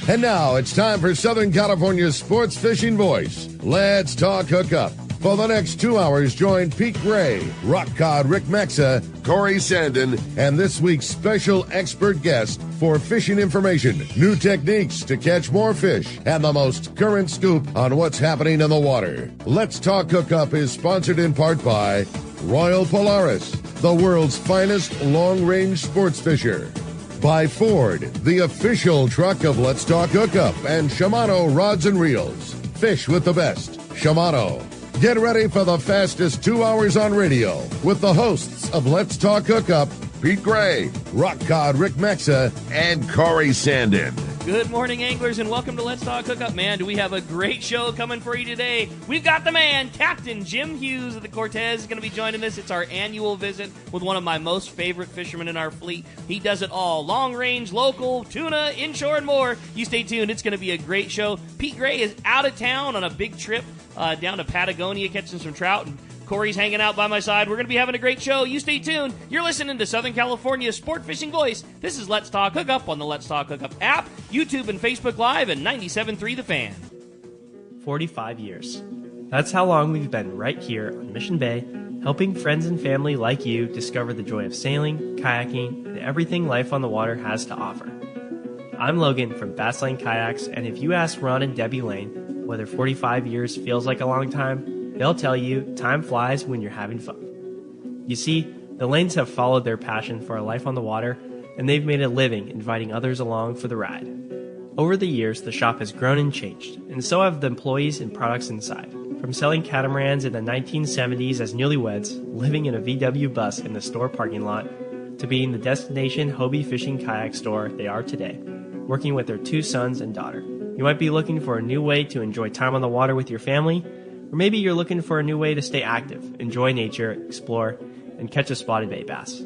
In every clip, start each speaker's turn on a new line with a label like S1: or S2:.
S1: And now it's time for Southern California's sports fishing voice. Let's talk hookup. For the next 2 hours, join Pete Gray, Rock Cod Rick Mexa, Corey Sandin, and this week's special expert guest for fishing information, new techniques to catch more fish, and the most current scoop on what's happening in the water. Let's Talk Hookup is sponsored in part by Royal Polaris, the world's finest long-range sports fisher. By Ford, the official truck of Let's Talk Hookup, and Shimano Rods and Reels. Fish with the best. Shimano. Get ready for the fastest 2 hours on radio with the hosts of Let's Talk Hookup, Pete Gray, Rock Cod Rick Mexa, and Corey Sandin.
S2: Good morning, anglers, and welcome to Let's Talk Hookup. Man, do we have a great show coming for you today. We've got the man, Captain Jim Hughes of the Cortez, is going to be joining us. It's our annual visit with one of my most favorite fishermen in our fleet. He does it all, long range, local, tuna, inshore, and more. You stay tuned. It's going to be a great show. Pete Gray is out of town on a big trip down to Patagonia catching some trout, and Corey's hanging out by my side. We're going to be having a great show. You stay tuned. You're listening to Southern California's sport fishing voice. This is Let's Talk Hookup on the Let's Talk Hookup app, YouTube and Facebook Live, and 97.3 The Fan.
S3: 45 years. That's how long we've been right here on Mission Bay, helping friends and family like you discover the joy of sailing, kayaking, and everything life on the water has to offer. I'm Logan from Bass Lane Kayaks, and if you ask Ron and Debbie Lane whether 45 years feels like a long time, they'll tell you time flies when you're having fun. You see, the Lanes have followed their passion for a life on the water, and they've made a living inviting others along for the ride. Over the years, the shop has grown and changed, and so have the employees and products inside. From selling catamarans in the 1970s as newlyweds, living in a VW bus in the store parking lot, to being the destination Hobie fishing kayak store they are today, working with their 2 sons and daughter. You might be looking for a new way to enjoy time on the water with your family, or maybe you're looking for a new way to stay active, enjoy nature, explore, and catch a spotted bay bass.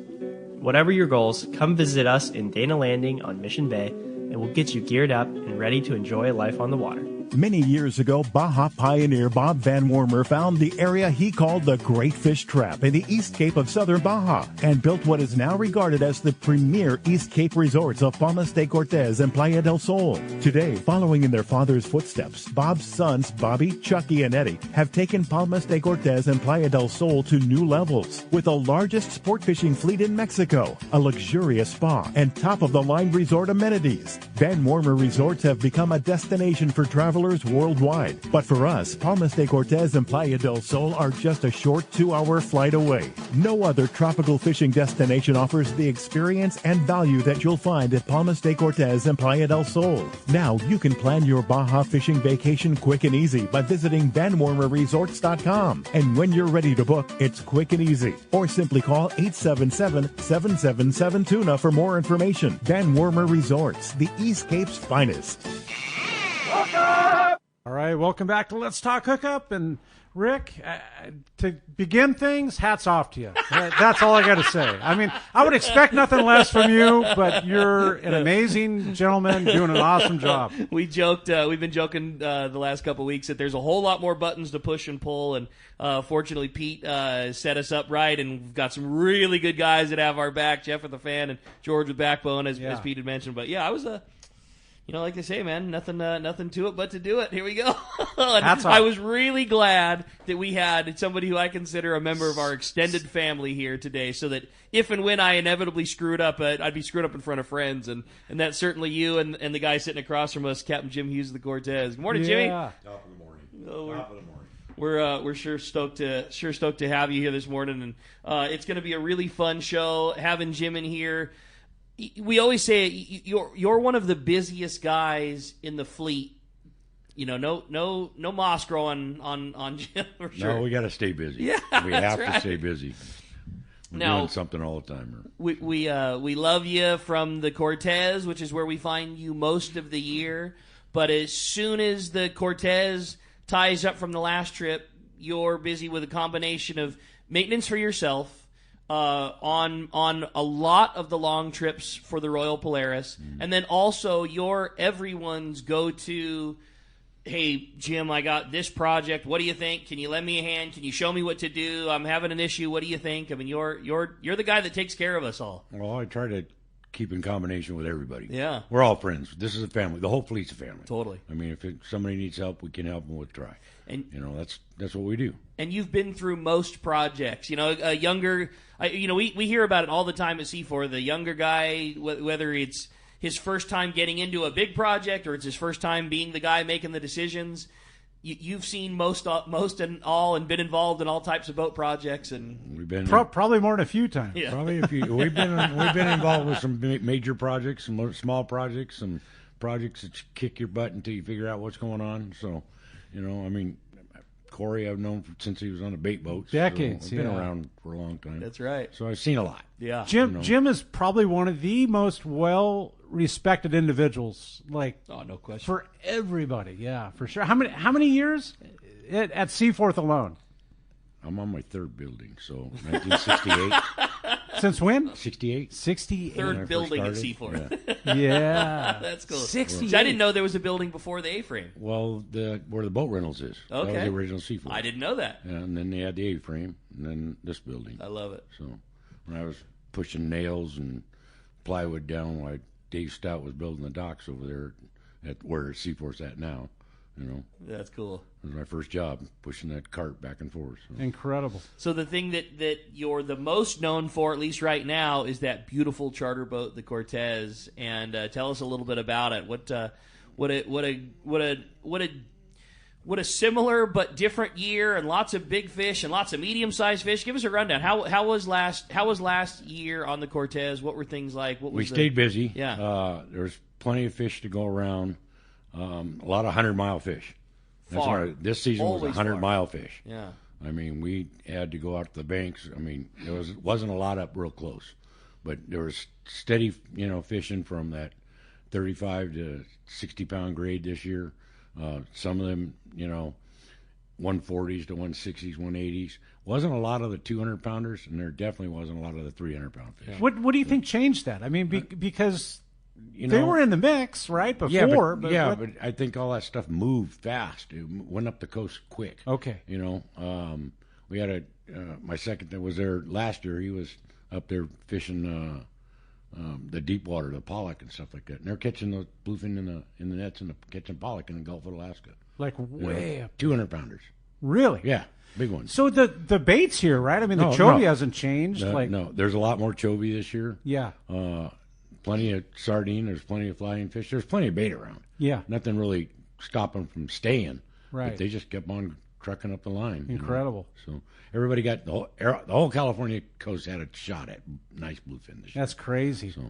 S3: Whatever your goals, come visit us in Dana Landing on Mission Bay, and we'll get you geared up and ready to enjoy life on the water.
S4: Many years ago, Baja pioneer Bob Van Wormer found the area he called the Great Fish Trap in the East Cape of southern Baja and built what is now regarded as the premier East Cape resorts of Palmas de Cortez and Playa del Sol. Today, following in their father's footsteps, Bob's sons, Bobby, Chucky, and Eddie, have taken Palmas de Cortez and Playa del Sol to new levels with the largest sport fishing fleet in Mexico, a luxurious spa, and top-of-the-line resort amenities. Van Wormer Resorts have become a destination for travelers worldwide. But for us, Palmas de Cortez and Playa del Sol are just a short 2-hour flight away. No other tropical fishing destination offers the experience and value that you'll find at Palmas de Cortez and Playa del Sol. Now you can plan your Baja fishing vacation quick and easy by visiting VanWormerResorts.com. And when you're ready to book, it's quick and easy. Or simply call 877-777-TUNA for more information. Van Wormer Resorts, the East Cape's finest.
S5: All right, welcome back to Let's Talk Hookup. And Rick, to begin things, hats off to you. That's all I got to say. I mean, I would expect nothing less from you, but you're an amazing gentleman doing an awesome job.
S2: We've been joking the last couple of weeks that there's a whole lot more buttons to push and pull, and fortunately Pete set us up right, and we've got some really good guys that have our back, Jeff with the Fan and George with Backbone, as Pete had mentioned. But yeah, I was like they say, man, nothing to it but to do it. Here we go. I was really glad that we had somebody who I consider a member of our extended family here today, so that if and when I inevitably screwed up, I'd be screwed up in front of friends, and that's certainly you and the guy sitting across from us, Captain Jim Hughes of the Cortez. Good morning, Jimmy.
S6: Top of the morning. Top of the morning.
S2: We're sure stoked to have you here this morning, and it's going to be a really fun show having Jim in here. We always say you're one of the busiest guys in the fleet. You know, no moss growing on Jim for sure.
S6: No, we got to stay busy.
S2: Yeah,
S6: we have to stay busy. We're doing something all the time.
S2: We love you from the Cortez, which is where we find you most of the year. But as soon as the Cortez ties up from the last trip, you're busy with a combination of maintenance for yourself. On a lot of the long trips for the Royal Polaris, and then also you're everyone's go-to. Hey, Jim, I got this project. What do you think? Can you lend me a hand? Can you show me what to do? I'm having an issue. What do you think? I mean, you're the guy that takes care of us all.
S6: Well, I try to keep in combination with everybody.
S2: Yeah.
S6: We're all friends. This is a family. The whole fleet's a family.
S2: Totally.
S6: I mean, if somebody needs help, we can help them with try.
S2: And
S6: that's what we do.
S2: And you've been through most projects. A younger, we hear about it all the time at C4. The younger guy, whether it's his first time getting into a big project or it's his first time being the guy making the decisions, you've seen most and all, and been involved in all types of boat projects. And
S6: we've been
S5: probably more than a few times.
S2: Yeah.
S6: Probably a few. We've been involved with some major projects, some small projects, some projects that kick your butt until you figure out what's going on. So, I mean, Corey I've known since he was on the bait boats.
S5: Decades.
S6: So I've been around for a long time.
S2: That's right.
S6: So I've seen a lot.
S2: Yeah.
S5: Jim is probably one of the most well-respected individuals.
S2: No question.
S5: For everybody, yeah, for sure. How many years at Seaforth alone?
S6: I'm on my third building, so 1968.
S5: Since when?
S6: 68.
S5: 68.
S2: Third building at Seaforth.
S6: Yeah.
S5: Yeah.
S2: That's cool.
S5: 68.
S2: I didn't know there was a building before the A-frame.
S6: Well, where the boat rentals is. That was the original Seaforth.
S2: I didn't know that.
S6: And then they had the A-frame, and then this building.
S2: I love it.
S6: So when I was pushing nails and plywood down while Dave Stout was building the docks over there at where Seaforth's at now,
S2: That's cool.
S6: It was my first job, pushing that cart back and forth. So.
S5: Incredible.
S2: So the thing that you're the most known for, at least right now, is that beautiful charter boat, the Cortez. And tell us a little bit about it. What a similar but different year, and lots of big fish and lots of medium-sized fish. Give us a rundown. How was last year on the Cortez? What were things like?
S6: We stayed busy.
S2: Yeah.
S6: There was plenty of fish to go around. A lot of 100-mile fish. This season was 100-mile fish.
S2: Yeah.
S6: I mean, we had to go out to the banks. I mean, there wasn't a lot up real close, but there was steady, fishing from that 35 to 60-pound grade this year. Some of them, 140s to 160s, 180s. Wasn't a lot of the 200-pounders, and there definitely wasn't a lot of the 300-pound fish.
S5: What do you think changed that? I mean, because they were in the mix, right, before.
S6: But I think all that stuff moved fast. It went up the coast quick.
S5: Okay.
S6: We had my second that was there last year. He was up there fishing the deep water, the pollock and stuff like that. And they're catching the bluefin in the nets and catching pollock in the Gulf of Alaska.
S5: Way up.
S6: 200-pounders.
S5: Really?
S6: Yeah, big ones.
S5: So the bait's here, right? I mean, the chovy hasn't changed.
S6: No, there's a lot more chovy this year.
S5: Yeah.
S6: Plenty of sardine. There's plenty of flying fish. There's plenty of bait around.
S5: Yeah.
S6: Nothing really stopping from staying.
S5: Right.
S6: But they just kept on trucking up the line.
S5: Incredible.
S6: So everybody got the whole California coast had a shot at nice bluefin this year.
S5: That's crazy.
S6: So.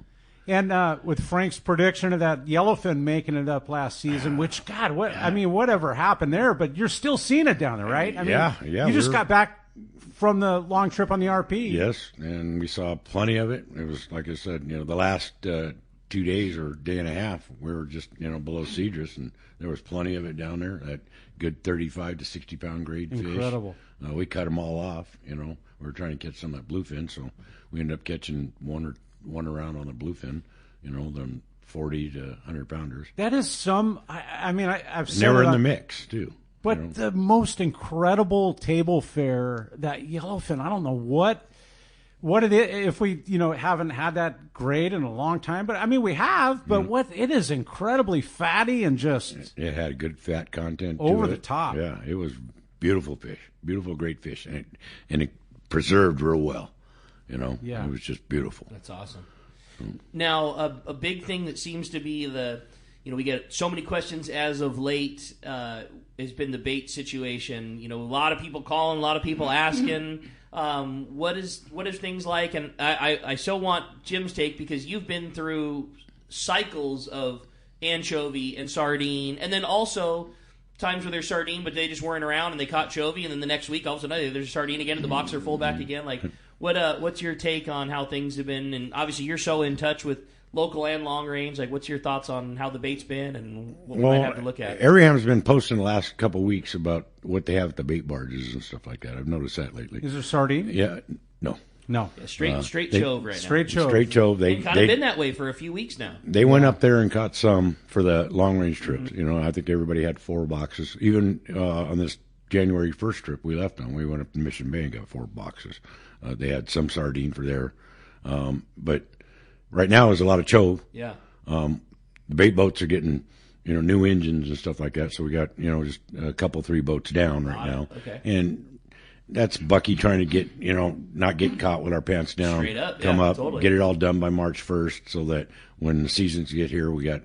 S5: And with Frank's prediction of that yellowfin making it up last season, which whatever happened there? But you're still seeing it down there, right? I mean,
S6: yeah.
S5: You just got back from the long trip on the RP.
S6: Yes, and we saw plenty of it. It was like I said, the last 2 days or day and a half, we were just below Cedrus, and there was plenty of it down there. That good 35 to 60-pound grade fish.
S5: Incredible.
S6: We cut them all off. We were trying to catch some of that bluefin, so we ended up catching one around on the bluefin. Them 40 to 100-pounders.
S5: That is some. I've said
S6: they were in the mix too.
S5: But the most incredible table fare, that yellowfin, I don't know what it is, if we, haven't had that grade in a long time. But, we have, but it is incredibly fatty and just...
S6: It had good fat content
S5: over
S6: to
S5: the top.
S6: Yeah, it was beautiful fish, beautiful, great fish. And it preserved real well,
S5: Yeah.
S6: It was just beautiful.
S2: That's awesome. Now, a big thing that seems to be we get so many questions as of late has been the bait situation. A lot of people calling, a lot of people asking, what is things like? And I so want Jim's take, because you've been through cycles of anchovy and sardine, and then also times where there's sardine, but they just weren't around and they caught chovy, and then the next week all of a sudden there's sardine again and the box are full back again. Like, what's your take on how things have been? And obviously you're so in touch with local and long range. Like, what's your thoughts on how the bait's been and what we might have to look at?
S6: Ariham's been posting the last couple of weeks about what they have at the bait barges and stuff like that. I've noticed that lately.
S5: Is there sardine?
S6: Yeah, no.
S5: Yeah,
S2: straight chove right now.
S5: Straight chove.
S6: Straight chove.
S2: They've kind of been that way for a few weeks now.
S6: They went up there and caught some for the long range trips. I think everybody had 4 boxes. Even on this January 1st trip we left on, we went up to Mission Bay and got 4 boxes. They had some sardine for there. But right now there's a lot of chove.
S2: Yeah.
S6: The bait boats are getting, new engines and stuff like that. So we got, just a couple, 3 boats down right now.
S2: Okay.
S6: And that's Bucky trying to get, not get caught with our pants down.
S2: Straight up,
S6: come
S2: yeah,
S6: up,
S2: totally.
S6: get it all done by March 1st so that when the seasons get here, we got,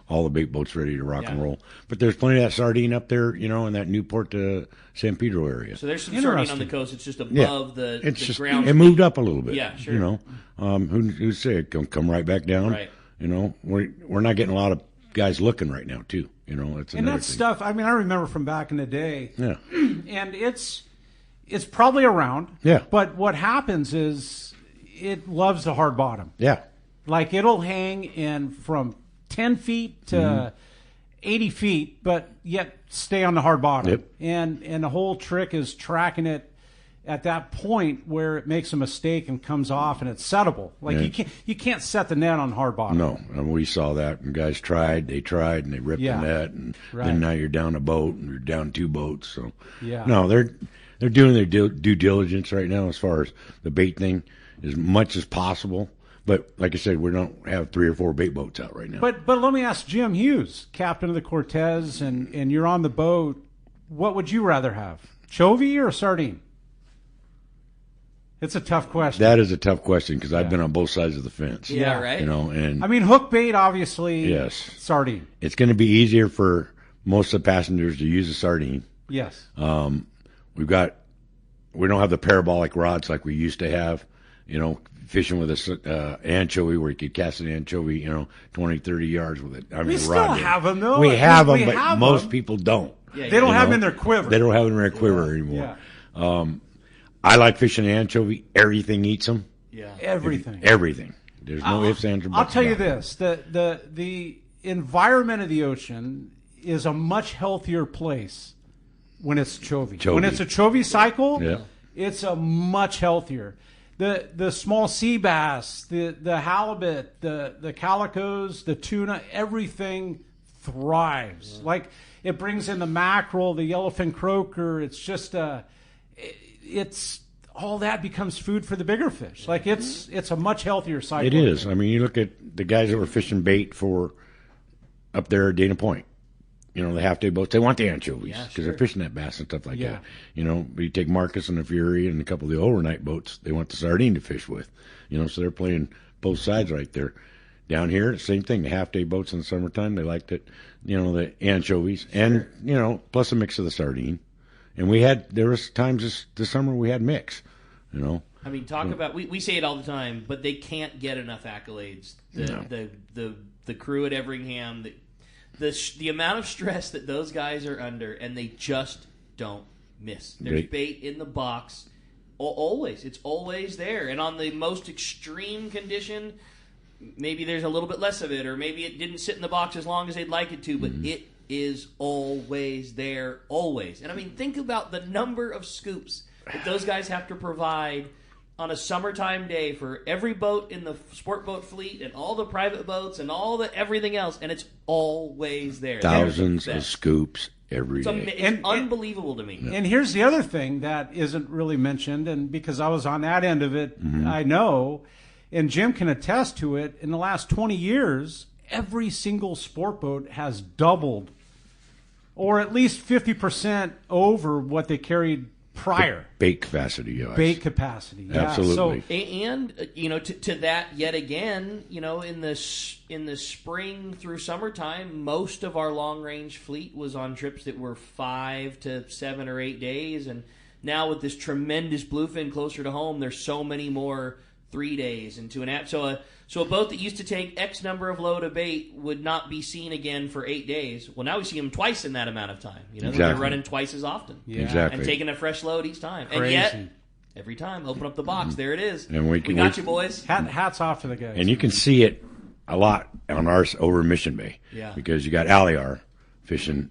S6: all the bait boats ready to rock and roll. But there's plenty of that sardine up there, in that Newport to San Pedro area.
S2: So there's some sardine on the coast. It's just above the
S6: It's
S2: ground.
S6: it moved up a little bit.
S2: Yeah, sure.
S6: Who say it come right back down?
S2: Right.
S6: We're not getting a lot of guys looking right now too. It's
S5: And
S6: another
S5: that
S6: thing.
S5: stuff, I remember from back in the day.
S6: Yeah.
S5: And it's probably around.
S6: Yeah.
S5: But what happens is it loves the hard bottom.
S6: Yeah.
S5: Like it'll hang in from 10 feet to 80 feet, but yet stay on the hard bottom.
S6: Yep.
S5: And the whole trick is tracking it at that point where it makes a mistake and comes off and it's settable. Like you can't set the net on hard bottom.
S6: No, and we saw that. And guys tried, and they ripped the net, and then now you're down a boat, and you're down 2 boats. So no, they're doing their due diligence right now as far as the bait thing, as much as possible. But like I said, we don't have 3 or 4 bait boats out right now.
S5: But let me ask Jim Hughes, captain of the Cortez, and you're on the boat. What would you rather have, chovy or sardine? It's a tough question.
S6: That is a tough question because I've been on both sides of the fence.
S2: Yeah, right.
S6: And
S5: hook bait, obviously.
S6: Yes.
S5: Sardine.
S6: It's going to be easier for most of the passengers to use a sardine.
S5: Yes.
S6: We don't have the parabolic rods like we used to have. Fishing with a anchovy where you could cast an anchovy, 20, 30 yards with it.
S5: We still have them, though.
S6: We have them,
S5: We
S6: but
S5: have
S6: most
S5: them.
S6: people don't.
S2: Yeah,
S5: They don't have them in their quiver.
S6: They don't have them in their quiver anymore.
S5: Yeah.
S6: I like fishing anchovy. Everything eats them.
S2: Yeah.
S5: Everything.
S6: Everything. There's no ifs, ands, or buts.
S5: I'll tell you
S6: about it.
S5: this: the environment of the ocean is a much healthier place when it's chovy. When it's a chovy cycle, it's a much healthier. The small sea bass, the halibut, the calicos, the tuna, everything thrives. Like it brings in the mackerel, the yellowfin croaker. It's just it's all that becomes food for the bigger fish. Like it's a much healthier cycle.
S6: It is. You look at the guys that were fishing bait for up there at Dana Point. The half-day boats, they want the anchovies because they're fishing that bass and stuff like that. But you take Marcus and the Fury and a couple of the overnight boats, they want the sardine to fish with. So they're playing both sides right there. Down here, same thing. The half-day boats in the summertime, they liked it, the anchovies and, plus a mix of the sardine. And there was times this summer we had mix,
S2: Talk about we say it all the time, but they can't get enough accolades. The crew at Everingham, the amount of stress that those guys are under, and they just don't miss. There's bait in the box always. It's always there. And on the most extreme condition, maybe there's a little bit less of it, or maybe it didn't sit in the box as long as they'd like it to, but it is always there, always. And think about the number of scoops that those guys have to provide on a summertime day for every boat in the sport boat fleet and all the private boats and all the everything else, and it's always there.
S6: Thousands of scoops every day.
S2: It's unbelievable to me.
S5: And here's the other thing that isn't really mentioned, and because I was on that end of it, I know, and Jim can attest to it, in the last 20 years, every single sport boat has doubled, or at least 50% over what they carried prior.
S6: Bait capacity, yes.
S5: Bait capacity, yeah.
S6: Absolutely.
S5: So,
S2: and to that yet again, in the spring through summertime, most of our long range fleet was on trips that were 5 to 7 or 8 days, and now with this tremendous bluefin closer to home, there's so many more 3 days and 2 and a half. So a boat that used to take X number of load of bait would not be seen again for 8 days. Well, now we see them twice in that amount of time. They're running twice as often.
S5: Yeah.
S6: Exactly.
S2: And taking a fresh load each time.
S5: Crazy.
S2: And yet, every time, open up the box. There it is.
S6: And we
S2: got you, boys.
S5: hats off to the guys.
S6: And you can see it a lot on ours over in Mission Bay.
S2: Yeah.
S6: Because you got Aliar fishing,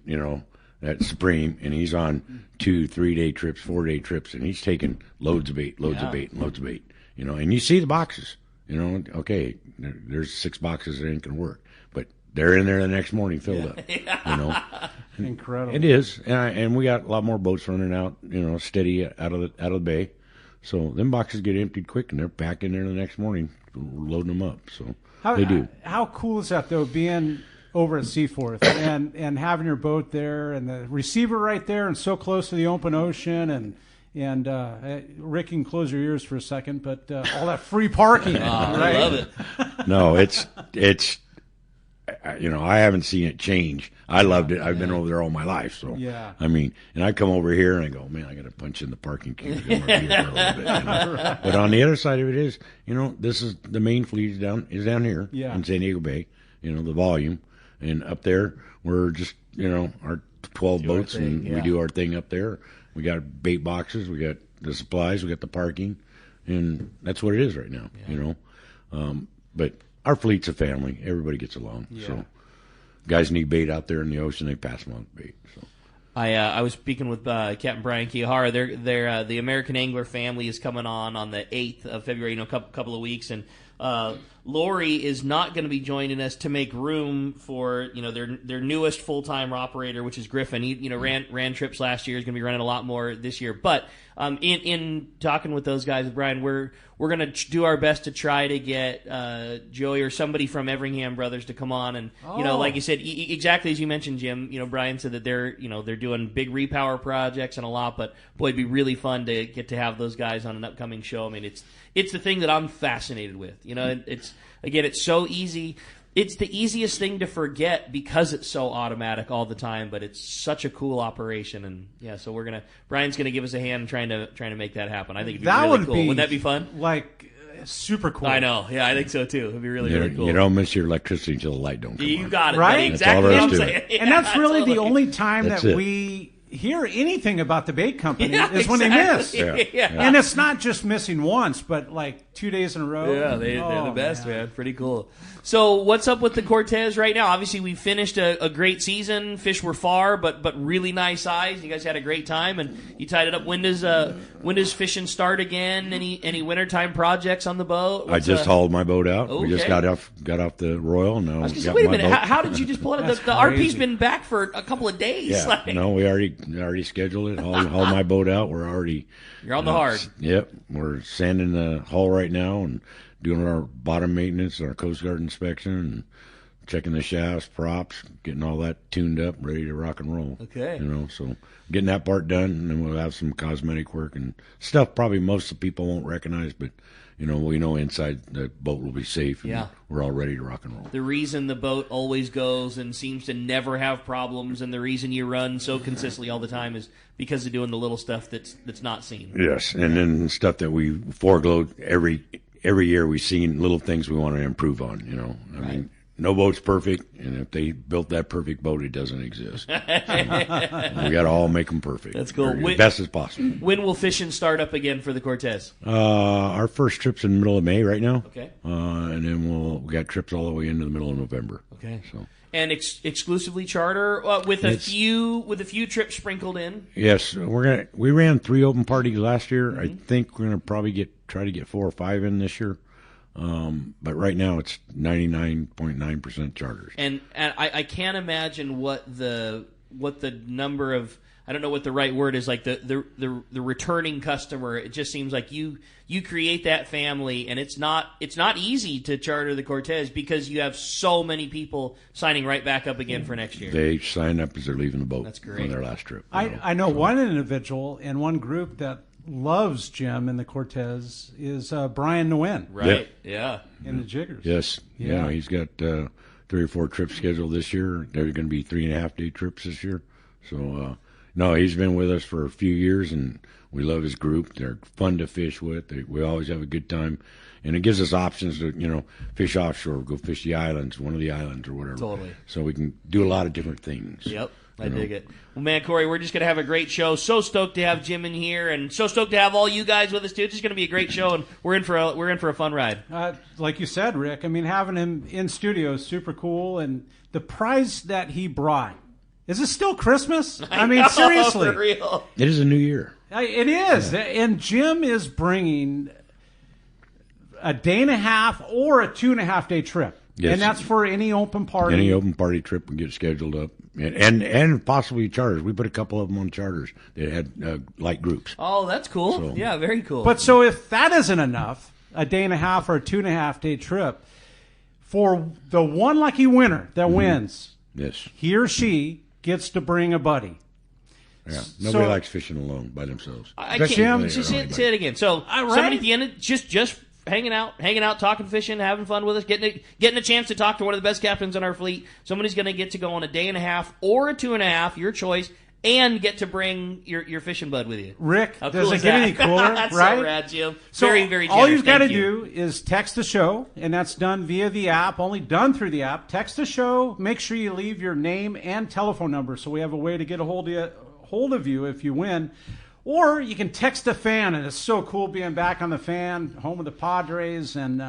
S6: that Supreme, and he's on 2, 3 day trips, 4 day trips, and he's taking loads of bait, loads of bait. And you see the boxes. Okay, there's 6 boxes that ain't gonna work, but they're in there the next morning filled up.
S5: Incredible.
S6: It is, and we got a lot more boats running out, steady out of the bay. So them boxes get emptied quick, and they're back in there the next morning loading them up. So
S5: How,
S6: they do.
S5: How cool is that, though, being over at Seaforth and having your boat there and the receiver right there and so close to the open ocean and Rick, you can close your ears for a second, but all that free parking. Right?
S2: I love it.
S6: No, it's I haven't seen it change. I loved it. I've been over there all my life. So,
S5: yeah.
S6: I mean, and I come over here and I go, man, I got to punch in the parking queue. To get more beer for a little bit, Right. But on the other side of it is, this is the main fleet is down here in San Diego Bay, the volume. And up there, we're just, our 12 boats and we do our thing up there. We got bait boxes, we got the supplies, we got the parking, and that's what it is right now, But our fleet's a family. Everybody gets along. Yeah. So guys need bait out there in the ocean, they pass them on bait. So.
S2: I was speaking with Captain Brian Kiyahara. They're the American Angler family is coming on the 8th of February, couple of weeks, and Lori is not going to be joining us to make room for their newest full-time operator, which is Griffin. He ran trips last year. He's going to be running a lot more this year. But in talking with those guys, Brian, we're going to do our best to try to get Joey or somebody from Everingham Brothers to come on, and like you said, exactly as you mentioned, Jim. Brian said that they're doing big repower projects and a lot, but boy, it'd be really fun to get to have those guys on an upcoming show. I mean, it's the thing that I'm fascinated with. It's so easy. It's the easiest thing to forget because it's so automatic all the time, but it's such a cool operation. And so Brian's gonna give us a hand trying to make that happen. I think it'd be really cool. Wouldn't that be fun?
S5: Like super cool.
S2: I know. Yeah, I think so too. It'd be really cool.
S6: You don't miss your electricity until the light don't come on.
S2: You got it.
S5: Right?
S2: Exactly what I'm saying.
S5: And that's really the only time that we hear anything about the bait company is when they miss.
S2: Yeah.
S5: And it's not just missing once, but like 2 days in a row.
S2: Yeah, they're the best, man. Pretty cool. So what's up with the Cortez right now? Obviously, we finished a great season. Fish were far, but really nice size. You guys had a great time, and you tied it up. When does fishing start again? Any wintertime projects on the boat?
S6: I just hauled my boat out. Okay. We just got off the Royal. Now
S2: wait a minute. How did you just pull it out? The RP's been back for a couple of days.
S6: Yeah. No, we already scheduled it. Hauled my boat out. We're already.
S2: You're on the hard.
S6: Yep. We're sanding the hull right now and doing our bottom maintenance, our Coast Guard inspection, and checking the shafts, props, getting all that tuned up, ready to rock and roll.
S2: Okay.
S6: So getting that part done, and then we'll have some cosmetic work and stuff probably most of the people won't recognize, but we know inside the boat will be safe, and we're all ready to rock and roll.
S2: The reason the boat always goes and seems to never have problems, and the reason you run so consistently all the time is because of doing the little stuff that's not seen.
S6: Yes, and then stuff that we foreglow every year. We've seen little things we want to improve on. I mean, no boat's perfect, and if they built that perfect boat, it doesn't exist. So, we got to all make them perfect.
S2: That's cool.
S6: As best as possible.
S2: When will fishing start up again for the Cortez?
S6: Our first trip's in the middle of May right now.
S2: Okay.
S6: And then we got trips all the way into the middle of November.
S2: Okay.
S6: So.
S2: And exclusively charter with a few trips sprinkled in.
S6: Yes, we ran 3 open parties last year. Mm-hmm. I think we're gonna probably try to get 4 or 5 in this year. But right now it's 99.9% charters.
S2: And I can't imagine what the number of, I don't know what the right word is, like the returning customer. It just seems like you create that family, and it's not easy to charter the Cortez because you have so many people signing right back up again for next year.
S6: They sign up as they're leaving the boat.
S2: That's great.
S6: On their last trip.
S5: I know one individual and one group that loves Jim and the Cortez is Brian Nguyen.
S2: Right. Yeah.
S5: In the Jiggers.
S6: Yes. Yeah. He's got 3 or 4 trips scheduled this year. They're going to be 3.5-day trips this year. So, no, he's been with us for a few years, and we love his group. They're fun to fish with. We always have a good time. And it gives us options to, fish offshore, go fish the islands, one of the islands or whatever.
S2: Totally.
S6: So we can do a lot of different things.
S2: Yep. I dig it. Well, man, Corey, we're just going to have a great show. So stoked to have Jim in here, and so stoked to have all you guys with us, too. It's just going to be a great show, and we're in for a fun ride.
S5: Like you said, Rick, I mean, having him in studio is super cool, and the prize that he brought, is it still Christmas? I mean, seriously.
S2: For real.
S6: It is a new year.
S5: It is. Yeah. And Jim is bringing a day and a half or a 2.5-day trip. Yes. And that's for any open party.
S6: Any open party trip we get scheduled up. And possibly charters. We put a couple of them on charters that had light groups.
S2: Oh, that's cool.
S6: So,
S2: yeah, very cool.
S5: But so if that isn't enough, a day and a half or a 2.5 day trip, for the one lucky winner that wins,
S6: Yes.
S5: he or she gets to bring a buddy.
S6: Yeah. Nobody likes fishing alone by themselves.
S2: I
S5: But
S2: can't.
S5: Jim-
S2: Just say it again. So
S5: right.
S2: somebody at the end, just hanging out, talking fishing, having fun with us, getting a chance to talk to one of the best captains on our fleet. Somebody's going to get to go on a day and a half or a 2.5, your choice, and get to bring your fishing bud with you.
S5: Rick,
S2: How
S5: does
S2: cool
S5: it
S2: is
S5: get
S2: that?
S5: any cooler?
S2: That's
S5: right?
S2: so rad, Jim.
S5: So
S2: Very, very
S5: all
S2: generous.
S5: you've got to
S2: Thank you.
S5: do is text the show, and that's done via the app, only done through the app. Text the show. Make sure you leave your name and telephone number so we have a way to get a hold of you if you win. Or you can text the fan, and it's so cool being back on the fan, home of the Padres, and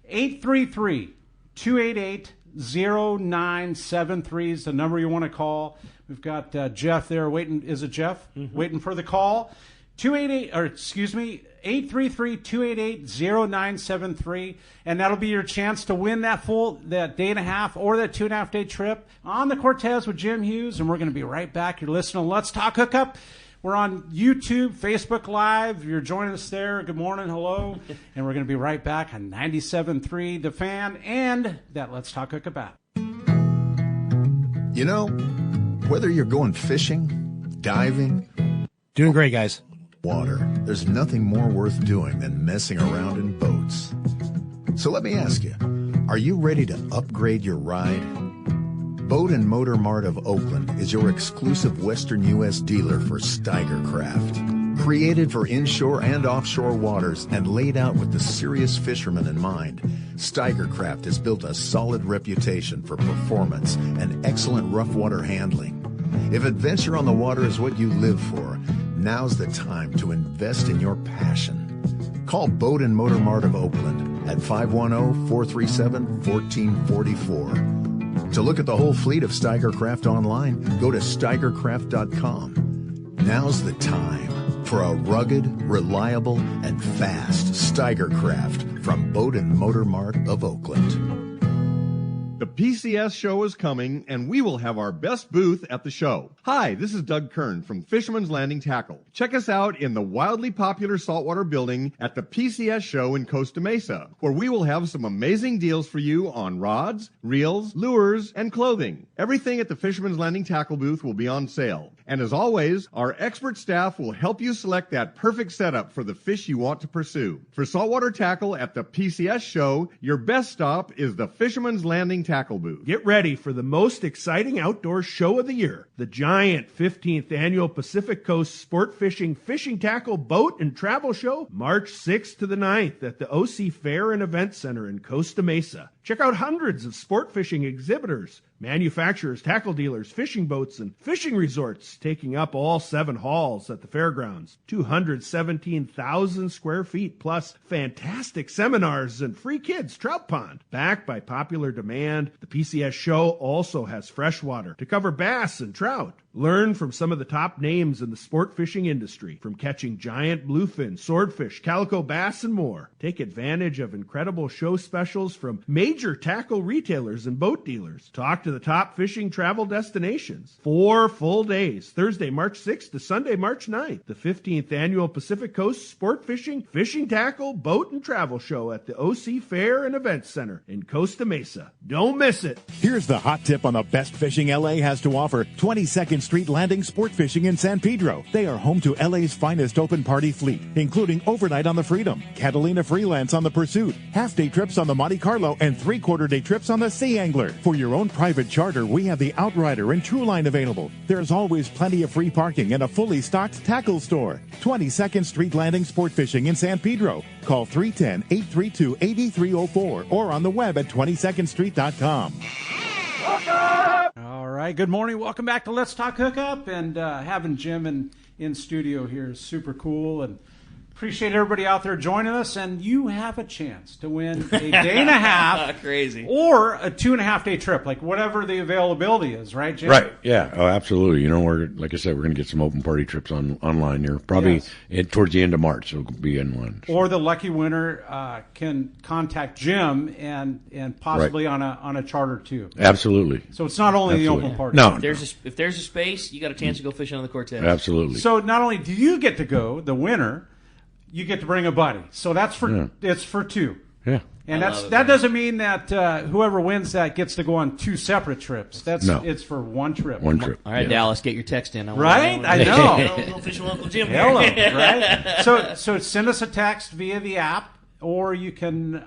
S5: 833-288-0973 is the number you want to call. We've got Jeff there waiting. Is it Jeff?
S2: Mm-hmm.
S5: Waiting for the call. 833-288-0973, and that'll be your chance to win that day and a half or that 2.5 day trip on the Cortez with Jim Hughes. And we're going to be right back. You're listening to Let's Talk Hookup. We're on YouTube, Facebook Live. If you're joining us there, good morning, hello. And we're going to be right back on 97.3 The Fan and that Let's Talk Hookup app.
S7: You know, whether you're going fishing, diving,
S8: Doing great, guys.
S7: water, there's nothing more worth doing than messing around in boats. So let me ask you, are you ready to upgrade your ride? Boat and Motor Mart of Oakland is your exclusive Western U.S. dealer for Steiger Craft. Created for inshore and offshore waters and laid out with the serious fisherman in mind, Steiger Craft has built a solid reputation for performance and excellent rough water handling. If adventure on the water is what you live for, now's the time to invest in your passion. Call Boat and Motor Mart of Oakland at 510-437-1444. To look at the whole fleet of Steiger Craft online, go to steigercraft.com. Now's the time for a rugged, reliable, and fast Steiger Craft from Boat and Motor Mart of Oakland.
S9: The PCS show is coming, and we will have our best booth at the show. Hi, this is Doug Kern from Fisherman's Landing Tackle. Check us out in the wildly popular saltwater building at the PCS show in Costa Mesa, where we will have some amazing deals for you on rods, reels, lures, and clothing. Everything at the Fisherman's Landing Tackle booth will be on sale. And as always, our expert staff will help you select that perfect setup for the fish you want to pursue. For saltwater tackle at the PCS show, your best stop is the Fisherman's Landing Tackle booth.
S10: Get ready for the most exciting outdoor show of the year, the giant 15th annual Pacific Coast Sport Fishing Tackle Boat and Travel Show, March 6th to the 9th at the OC Fair and Event Center in Costa Mesa. Check out hundreds of sport fishing exhibitors, manufacturers, tackle dealers, fishing boats, and fishing resorts taking up all 7 halls at the fairgrounds. 217,000 square feet, plus fantastic seminars and free kids trout pond. Backed by popular demand, the PCS show also has freshwater to cover bass and trout. Learn from some of the top names in the sport fishing industry, from catching giant bluefin, swordfish, calico bass, and more. Take advantage of incredible show specials from major tackle retailers and boat dealers. Talk to the top fishing travel destinations. 4 full days, Thursday, March 6th to Sunday, March 9th. The 15th Annual Pacific Coast Sport Fishing Tackle, Boat, and Travel Show at the OC Fair and Events Center in Costa Mesa. Don't miss it.
S4: Here's the hot tip on the best fishing LA has to offer. 22nd Street Landing Sport Fishing in San Pedro. They are home to LA's finest open party fleet, including overnight on the Freedom, Catalina Freelance on the Pursuit, half-day trips on the Monte Carlo, and 3/4-day trips on the Sea Angler. For your own private charter, we have the Outrider and Trueline available. There's always plenty of free parking and a fully stocked tackle store. 22nd Street Landing Sport Fishing in San Pedro. Call 310-832-8304 or on the web at 22ndstreet.com.
S5: All right, good morning. Welcome back to Let's Talk Hookup. And having Jim in studio here is super cool. And appreciate everybody out there joining us. And you have a chance to win a day and a half
S2: Crazy.
S5: or a 2.5 day trip, like whatever the availability is, right, Jim?
S6: Right. Yeah. Oh, absolutely. You know, like I said, we're going to get some open party trips online here, probably towards the end of March. It'll be in one.
S5: Or the lucky winner can contact Jim and possibly on a charter too.
S6: Absolutely.
S5: So it's not only the open party.
S6: No.
S2: If there's a space, you got a chance to go fishing on the Cortez.
S6: Absolutely.
S5: So not only do you get to go, the winner, you get to bring a buddy. So that's for it's for two.
S6: Yeah.
S5: And that doesn't mean that whoever wins that gets to go on two separate trips. It's for one trip.
S6: One trip.
S2: All right, Dallas, get your text in.
S5: I know.
S2: Go fish with Uncle Jim.
S5: Hello, right? So send us a text via the app, or you can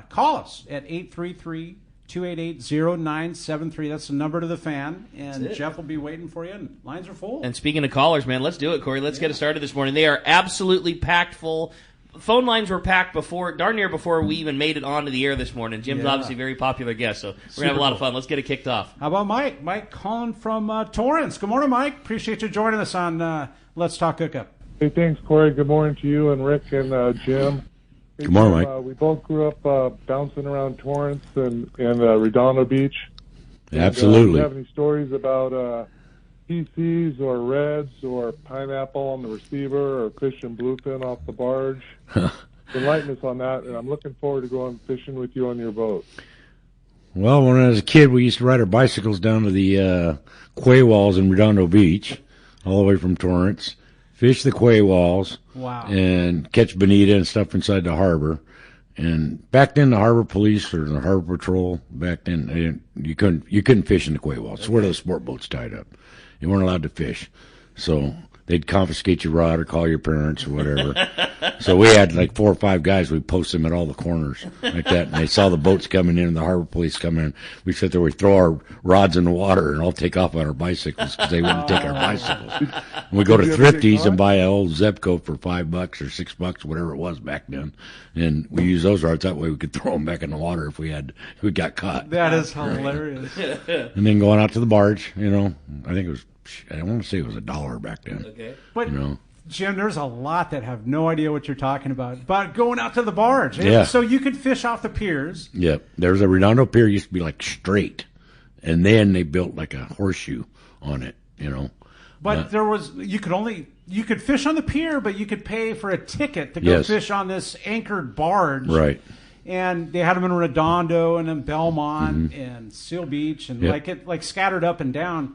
S5: call us at 833-288-0973. That's the number to the fan, and Jeff will be waiting for you, and lines are full.
S2: And speaking of callers, man, let's do it, Corey. Let's get it started this morning. They are absolutely packed full. Phone lines were packed darn near before we even made it onto the air this morning. Jim's obviously a very popular guest, so we're going to have a lot of fun. Let's get it kicked off.
S5: How about Mike? Mike calling from Torrance. Good morning, Mike. Appreciate you joining us on Let's Talk Hookup.
S8: Hey, thanks, Corey. Good morning to you and Rick and Jim. Hey,
S6: good morning, Mike.
S8: We both grew up bouncing around Torrance and Redondo Beach.
S6: Absolutely.
S8: Do you have any stories about PCs or reds or pineapple on the receiver or fishing bluefin off the barge? Enlighten us on that, and I'm looking forward to going fishing with you on your boat.
S6: Well, when I was a kid, we used to ride our bicycles down to the quay walls in Redondo Beach, all the way from Torrance, fish the quay walls, and catch bonita and stuff inside the harbor. And back then, the harbor police or the harbor patrol back then, you couldn't fish in the quay walls. It's where those sport boats tied up. You weren't allowed to fish, so they'd confiscate your rod or call your parents or whatever. So we had like 4 or 5 guys. We'd post them at all the corners like that. And they saw the boats coming in and the harbor police coming in. We'd sit there, we'd throw our rods in the water and all take off on our bicycles because they wouldn't take our bicycles. And we'd go to Thrifty's and buy an old Zebco for $5 or $6, whatever it was back then. And we used those rods. That way we could throw them back in the water if we got caught.
S5: That is hilarious.
S6: And then going out to the barge, I think it was, I want to say it was $1 back then.
S2: Okay.
S5: But, Jim, there's a lot that have no idea what you're talking about going out to the barge.
S6: Yeah.
S5: So you could fish off the piers.
S6: Yeah. There's a Redondo pier used to be like straight. And then they built like a horseshoe on it,
S5: But you could fish on the pier, but you could pay for a ticket to go fish on this anchored barge.
S6: Right.
S5: And they had them in Redondo and in Belmont and Seal Beach and like scattered up and down.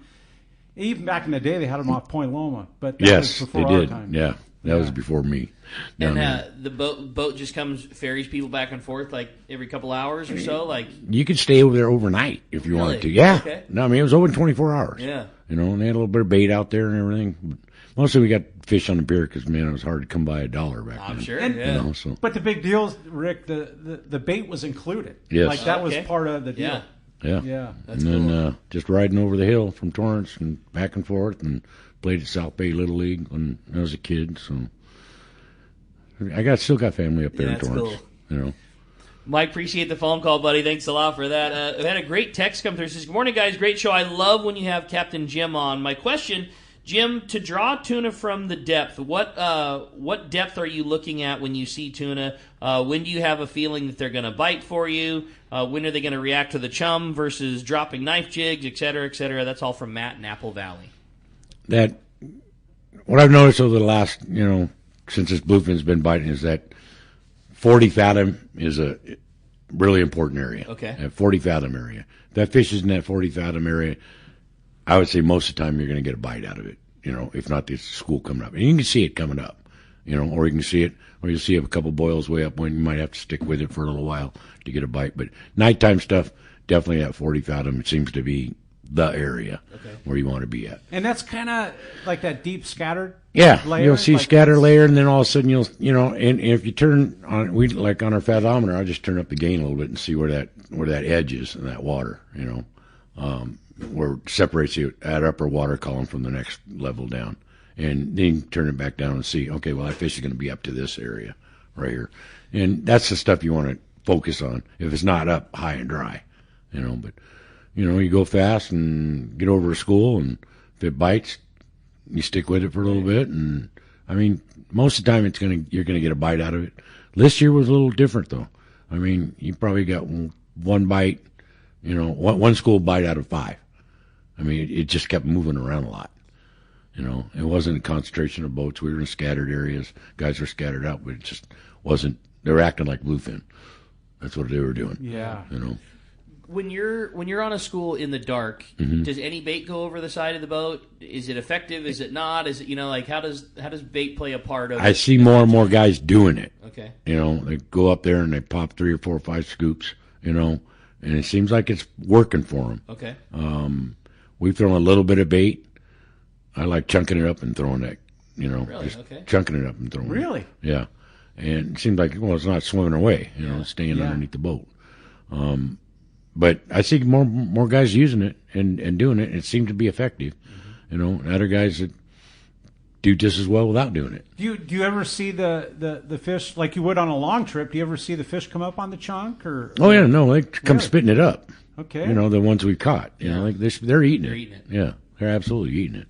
S5: Even back in the day, they had them off Point Loma, but that was before our time.
S6: Yeah, that was before me.
S2: And the boat just ferries people back and forth like every couple hours or so. Like
S6: you could stay over there overnight if you wanted to. Yeah,
S2: okay.
S6: No, I mean it was open 24 hours.
S2: Yeah,
S6: and they had a little bit of bait out there and everything. But mostly we got fish on the pier because it was hard to come by $1 back then.
S2: I'm sure.
S5: And, But the big deal is, Rick, the bait was included.
S6: Yes,
S5: like that was part of the deal.
S6: Yeah.
S2: That's
S6: and then
S2: cool.
S6: Just riding over the hill from Torrance and back and forth, and played at South Bay Little League when I was a kid. So I still got family up there in Torrance. Cool.
S2: Mike, appreciate the phone call, buddy. Thanks a lot for that. I had a great text come through. It says, "Good morning, guys. Great show. I love when you have Captain Jim on. My question, Jim, to draw tuna from the depth, what depth are you looking at when you see tuna? When do you have a feeling that they're going to bite for you? When are they going to react to the chum versus dropping knife jigs, et cetera, et cetera?" That's all from Matt in Apple Valley.
S6: What I've noticed over the last, since this bluefin's been biting, is that 40 fathom is a really important area.
S2: Okay.
S6: That 40 fathom area. If that fish is in that 40 fathom area, I would say most of the time you're going to get a bite out of it. If not, this school coming up, and you can see it coming up. Or you can see it, or you'll see a couple boils way up when you might have to stick with it for a little while to get a bite. But nighttime stuff, definitely at 40 fathom, it seems to be the area where you want to be at.
S5: And that's kind of like that deep scattered.
S6: Yeah,
S5: layer,
S6: you'll see scatter layer, and then all of a sudden and if you turn on, on our fathometer, I'll just turn up the gain a little bit and see where that edge is in that water. Where it separates that upper water column from the next level down. And then you turn it back down and see, okay, well, that fish is going to be up to this area right here. And that's the stuff you want to focus on if it's not up high and dry, But, you go fast and get over to school, and if it bites, you stick with it for a little bit. And, I mean, most of the time you're going to get a bite out of it. This year was a little different, though. I mean, you probably got one bite, one school bite out of 5. I mean, it just kept moving around a lot. It wasn't a concentration of boats. We were in scattered areas. Guys were scattered out, but it just wasn't. They were acting like bluefin. That's what they were doing.
S5: Yeah.
S2: when you're on a school in the dark, does any bait go over the side of the boat? Is it effective? Is it not? Is it like how does bait play a part of it?
S6: I see more and more guys doing it.
S2: Okay.
S6: They go up there and they pop 3 or 4 or 5 scoops. And it seems like it's working for them.
S2: Okay.
S6: We've thrown a little bit of bait. I like chunking it up and throwing that.
S2: Really?
S6: Just
S2: Okay.
S6: chunking it up and throwing it.
S5: Really?
S6: Yeah. And it seems like, it's not swimming away, it's staying underneath the boat. But I see more guys using it and doing it. It seems to be effective. And other guys that do just as well without doing it.
S5: Do you ever see the fish like you would on a long trip? Do you ever see the fish come up on the chunk?
S6: Oh, yeah, no, they come
S5: Really?
S6: spitting it up.
S5: Okay.
S6: The ones we caught. They're eating
S2: They're
S6: it.
S2: eating it.
S6: Yeah, they're absolutely eating it.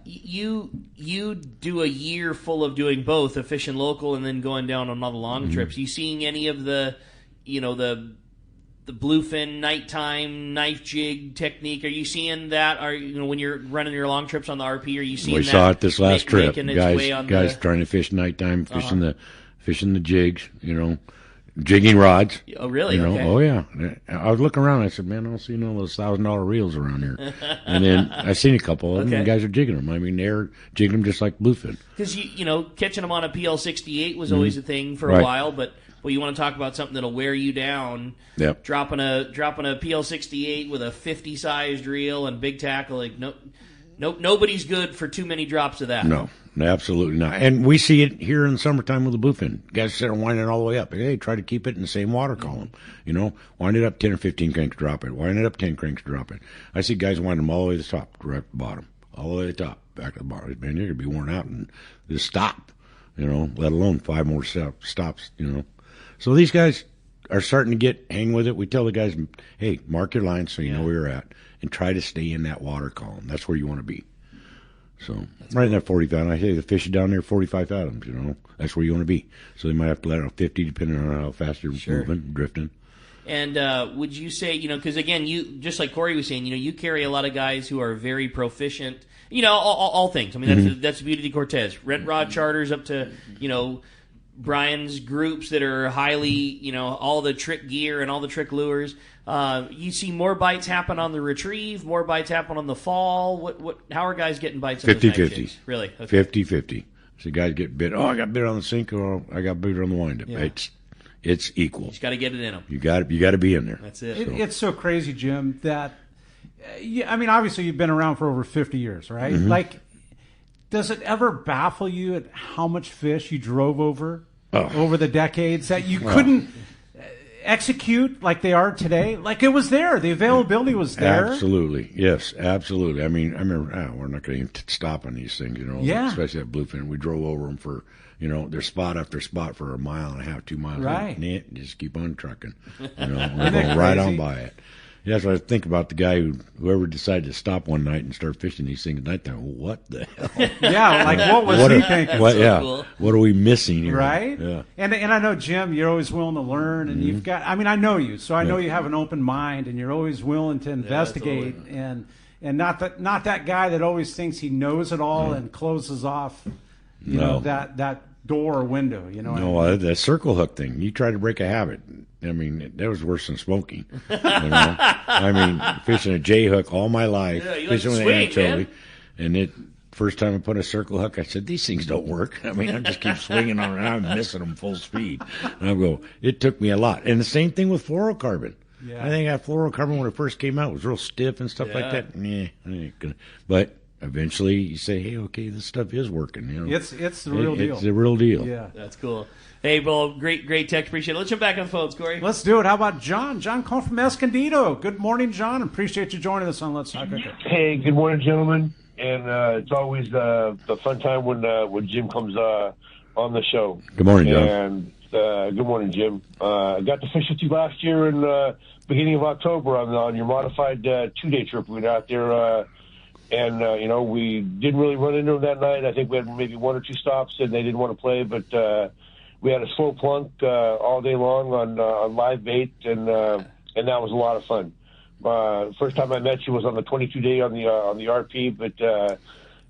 S2: You do a year full of doing both, of fishing local and then going down on all the long trips. You seeing any of the bluefin nighttime knife jig technique? Are you seeing that? When you're running your long trips on the RP, are you seeing that?
S6: We saw it this last trip.
S2: Making its way on
S6: Guys trying to fish nighttime, fishing the jigs. Jigging rods.
S2: Oh, really? Okay.
S6: Oh, yeah. I was looking around. I said, man, I don't see none of those $1,000 reels around here. And then I seen a couple of them. And guys are jigging them. I mean, they're jigging them just like bluefin.
S2: Because catching them on a PL68 was always a thing for a while, but you want to talk about something that'll wear you down.
S6: Yep.
S2: Dropping a PL68 with a 50 sized reel and big tackle, nobody's good for too many drops of that.
S6: No, absolutely not. And we see it here in the summertime with the bluefin. Guys sit and wind it all the way up. Hey, try to keep it in the same water column. Wind it up 10 or 15 cranks, drop it. Wind it up 10 cranks, drop it. I see guys wind them all the way to the top, right at the bottom, all the way to the top, back to the bottom. Man, you're gonna be worn out and just stop. Let alone 5 more stops. So these guys are starting to get hang with it. We tell the guys, hey, mark your line so you know where you're at, and try to stay in that water column. That's where you want to be. So right in that 40 fathom, I say the fish is down there 45 fathoms. That's where you want to be. So they might have to let out 50 depending on how fast you're moving, drifting.
S2: And would you say, because again, you just like Corey was saying, you carry a lot of guys who are very proficient. All things. I mean, that's the beauty of Cortez. Rent rod charters up to Brian's groups that are highly, all the trick gear and all the trick lures. You see more bites happen on the retrieve, more bites happen on the fall. How are guys getting bites?
S6: 50-50.
S2: Really? Okay.
S6: 50-50. So guys get bit. Oh, I got bit on the sink, or I got bit on the wind up. Yeah. It's equal.
S2: You just got to get it in them.
S6: You got to be in there.
S2: That's it.
S5: It's so crazy, Jim, that obviously you've been around for over 50 years, right? Like, does it ever baffle you at how much fish you drove over the decades that you couldn't execute like they are today? Like, it was there. The availability was there.
S6: Absolutely. Yes, absolutely. I mean, I remember, we're not going to stop on these things, especially that bluefin. We drove over them for, their spot after spot for 1.5 miles, 2 miles.
S5: Right.
S6: And just keep on trucking. We're going right on by it. Yeah, that's what I think about the guy whoever decided to stop one night and start fishing these things at night time. What the hell?
S5: Yeah, like what was he thinking?
S2: Cool.
S6: What are we missing here?
S5: Right?
S6: Yeah.
S5: And I know, Jim, you're always willing to learn, and you've got, I know you, so I know you have an open mind, and you're always willing to investigate, and not that guy that always thinks he knows it all and closes off, that door or window,
S6: No, that circle hook thing. You try to break a habit. I mean, that was worse than smoking. I mean, fishing a J hook all my life, fishing with an anchovy, and first time I put a circle hook, I said, these things don't work. I mean, I just keep swinging on it, and I'm missing them full speed. And I go, it took me a lot. And the same thing with fluorocarbon. Yeah. I think that fluorocarbon when it first came out was real stiff and stuff like that. But eventually you say, hey, okay, this stuff is working.
S5: It's the real deal.
S6: It's the real deal.
S5: Yeah,
S2: that's cool. Hey, well, great text. Appreciate it. Let's jump back on the phones, Corey.
S5: Let's do it. How about John? John calling from Escondido. Good morning, John. Appreciate you joining us on Let's Talk Hookup.
S11: Hey, good morning, gentlemen. And it's always the fun time when Jim comes on the show.
S6: Good morning, John.
S11: And good morning, Jim. I got to fish with you last year in beginning of October on your modified 2-day trip. We went out there, and we didn't really run into them that night. I think we had maybe 1 or 2 stops, and they didn't want to play, but we had a slow plunk all day long on live bait, and that was a lot of fun. First time I met you was on the 22-day on the RP, but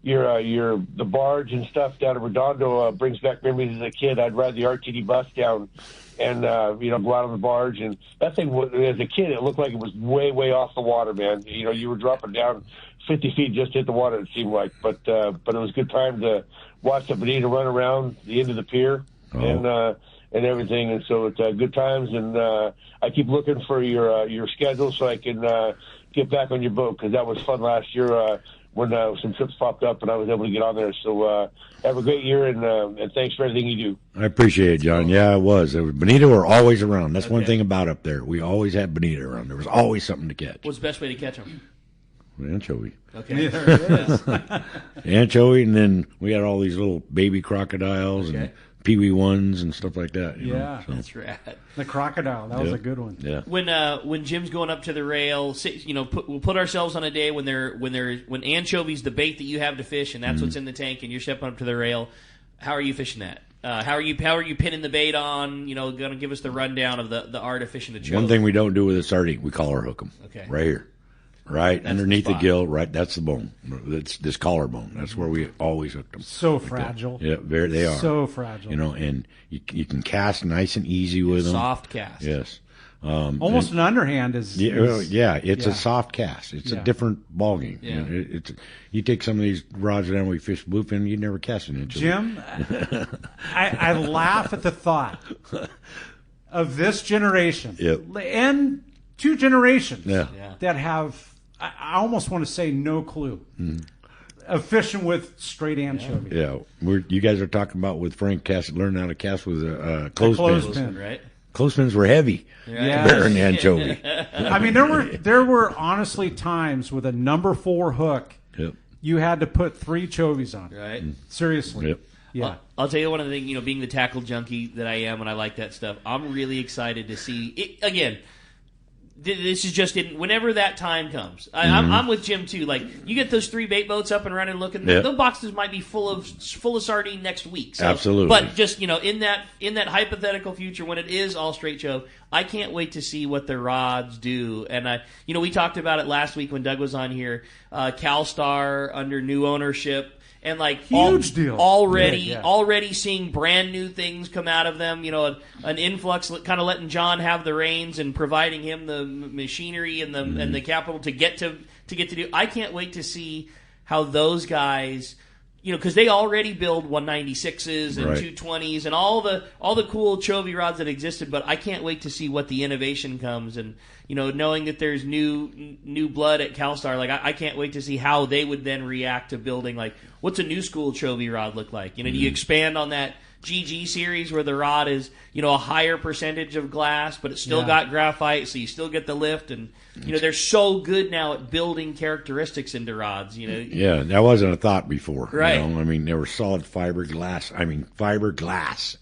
S11: the barge and stuff down in Redondo brings back memories as a kid. I'd ride the RTD bus down and go out on the barge, and that thing as a kid it looked like it was way off the water, man. You were dropping down 50 feet just to hit the water, it seemed like, but it was a good time to watch the bonita run around the end of the pier and everything, and so it's good times, and I keep looking for your schedule so I can get back on your boat, because that was fun last year when some trips popped up and I was able to get on there. So have a great year, and thanks for everything you do.
S6: I appreciate it, John. Yeah, it was. Bonita were always around. That's one thing about up there. We always had bonita around. There was always something to catch.
S2: What's the best way to catch them?
S6: Anchovy.
S2: Okay.
S5: Yeah, there it is.
S6: Anchovy, and then we had all these little baby crocodiles and peewee ones and stuff like that.
S5: Yeah.
S6: So.
S2: That's rad.
S5: The crocodile, that was a good one.
S6: Yeah.
S2: When Jim's going up to the rail, we'll put ourselves on a day when anchovy's the bait that you have to fish, and that's what's in the tank, and you're stepping up to the rail. How are you fishing that? How are you pinning the bait on? Going to give us the rundown of the art of fishing the
S6: One thing we don't do with a sardine, we collar hook them.
S2: Okay.
S6: Right here. Right
S2: That's
S6: underneath
S2: the
S6: the gill, right? That's the bone. That's this collarbone. That's where we always hooked them.
S5: So
S6: like
S5: fragile.
S6: That. Yeah, they are.
S5: So fragile.
S6: And you can cast nice and easy with them.
S2: Soft cast.
S6: Yes.
S5: Almost an underhand is.
S6: It's a soft cast. It's a different ballgame.
S2: Yeah.
S6: You take some of these rods down we fish bluefin, you never cast an inch.
S5: Jim, I laugh at the thought of this generation and two generations that have. I almost want to say no clue of fishing with straight anchovy.
S6: Yeah, you guys are talking about with Frank learning how to cast with a clothespin.
S2: Right?
S6: Clothespins were heavy.
S5: Yeah,
S6: better than anchovy.
S5: I mean, there were honestly times with a number 4 hook, you had to put 3 chovies on.
S2: Right?
S5: Seriously.
S6: Yep.
S5: Yeah.
S2: I'll tell you one of the things. Being the tackle junkie that I am, and I like that stuff. I'm really excited to see it again. This is just whenever that time comes. I'm with Jim too. Like you get those 3 bait boats up and running, looking. Those boxes might be full of sardine next week. So,
S6: absolutely.
S2: But just in that hypothetical future when it is all straight show, I can't wait to see what the rods do. And we talked about it last week when Doug was on here. CalStar under new ownership. And
S5: huge deal
S2: already seeing brand new things come out of them. An influx, kind of letting John have the reins and providing him the machinery and the capital to get to do. I can't wait to see how those guys, because they already build 196s and 220s and all the cool chovy rods that existed. But I can't wait to see what the innovation comes and. Knowing that there's new blood at CalStar, I can't wait to see how they would then react to building, what's a new school chovy rod look like? Do you expand on that GG series where the rod is, a higher percentage of glass, but it's still got graphite, so you still get the lift, and, they're so good now at building characteristics into rods,
S6: Yeah, that wasn't a thought before.
S2: Right.
S6: They were solid fiberglass,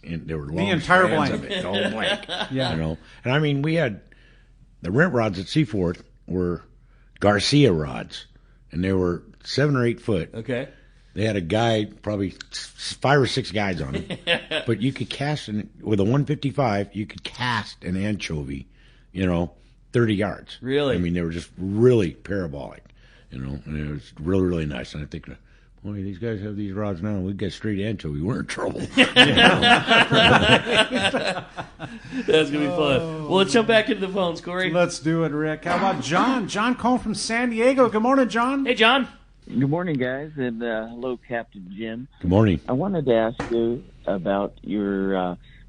S6: and they were long
S5: the entire
S6: strands
S5: blank.
S6: of it, all blank.
S5: Yeah.
S6: And we had... The rent rods at Seaforth were Garcia rods, and they were 7 or 8 foot.
S2: Okay.
S6: They had a guide, probably 5 or 6 guides on them. But you could cast, with a 155, you could cast an anchovy, 30 yards.
S2: Really?
S6: They were just really parabolic, and it was really, really nice. And I think, boy, these guys have these rods now. We get straight anchovy. We're in trouble.
S2: That's going to be fun. Well, let's jump back into the phones, Corey.
S5: Let's do it, Rick. How about John? John calling from San Diego. Good morning, John.
S2: Hey, John.
S12: Good morning, guys, and hello, Captain Jim.
S6: Good morning.
S12: I wanted to ask you about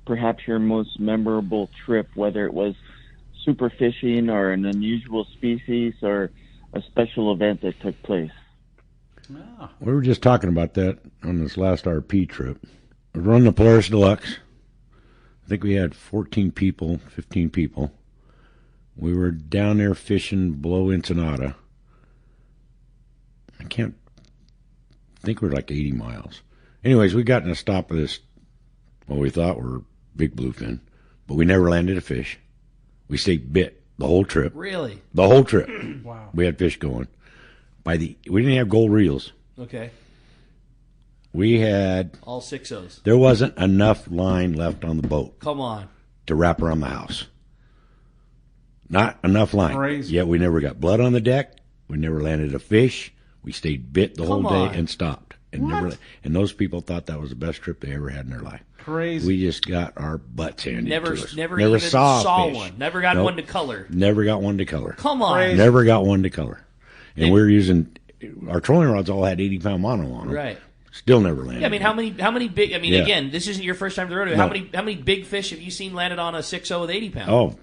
S12: perhaps your most memorable trip, whether it was super fishing or an unusual species or a special event that took place.
S5: Oh.
S6: We were just talking about that on this last RP trip. We run the Polaris Deluxe. I think we had 15 people. We were down there fishing below Ensenada. I think we were 80 miles. Anyways, we got in a stop of this, what we thought were big bluefin, but we never landed a fish. We stayed bit the whole trip.
S2: Really?
S6: The whole trip.
S5: Wow.
S6: We had fish going. We didn't have gold reels.
S2: Okay.
S6: We had...
S2: all 6-0s.
S6: There wasn't enough line left on the boat.
S2: Come on.
S6: To wrap around the house. Not enough line.
S5: Crazy.
S6: Yet we never got blood on the deck. We never landed a fish. We stayed bit the whole
S2: Come
S6: day
S2: on.
S6: and stopped. And and those people thought that was the best trip they ever had in their life.
S5: Crazy.
S6: We just got our butts handed
S2: Never
S6: to us.
S2: even saw
S6: fish.
S2: one. Never got
S6: Nope.
S2: one to color.
S6: Never got one to color.
S2: Come on.
S5: Crazy.
S6: Never got one to color. And we were using, our trolling rods all had 80-pound mono on them.
S2: Right.
S6: Still never landed.
S2: Yeah, I mean, how many big? I mean,
S6: Yeah.
S2: again, this isn't your first time to the rodeo.
S6: No.
S2: How many big fish have you seen landed on a 6.0 with 80 pounds?
S6: Oh,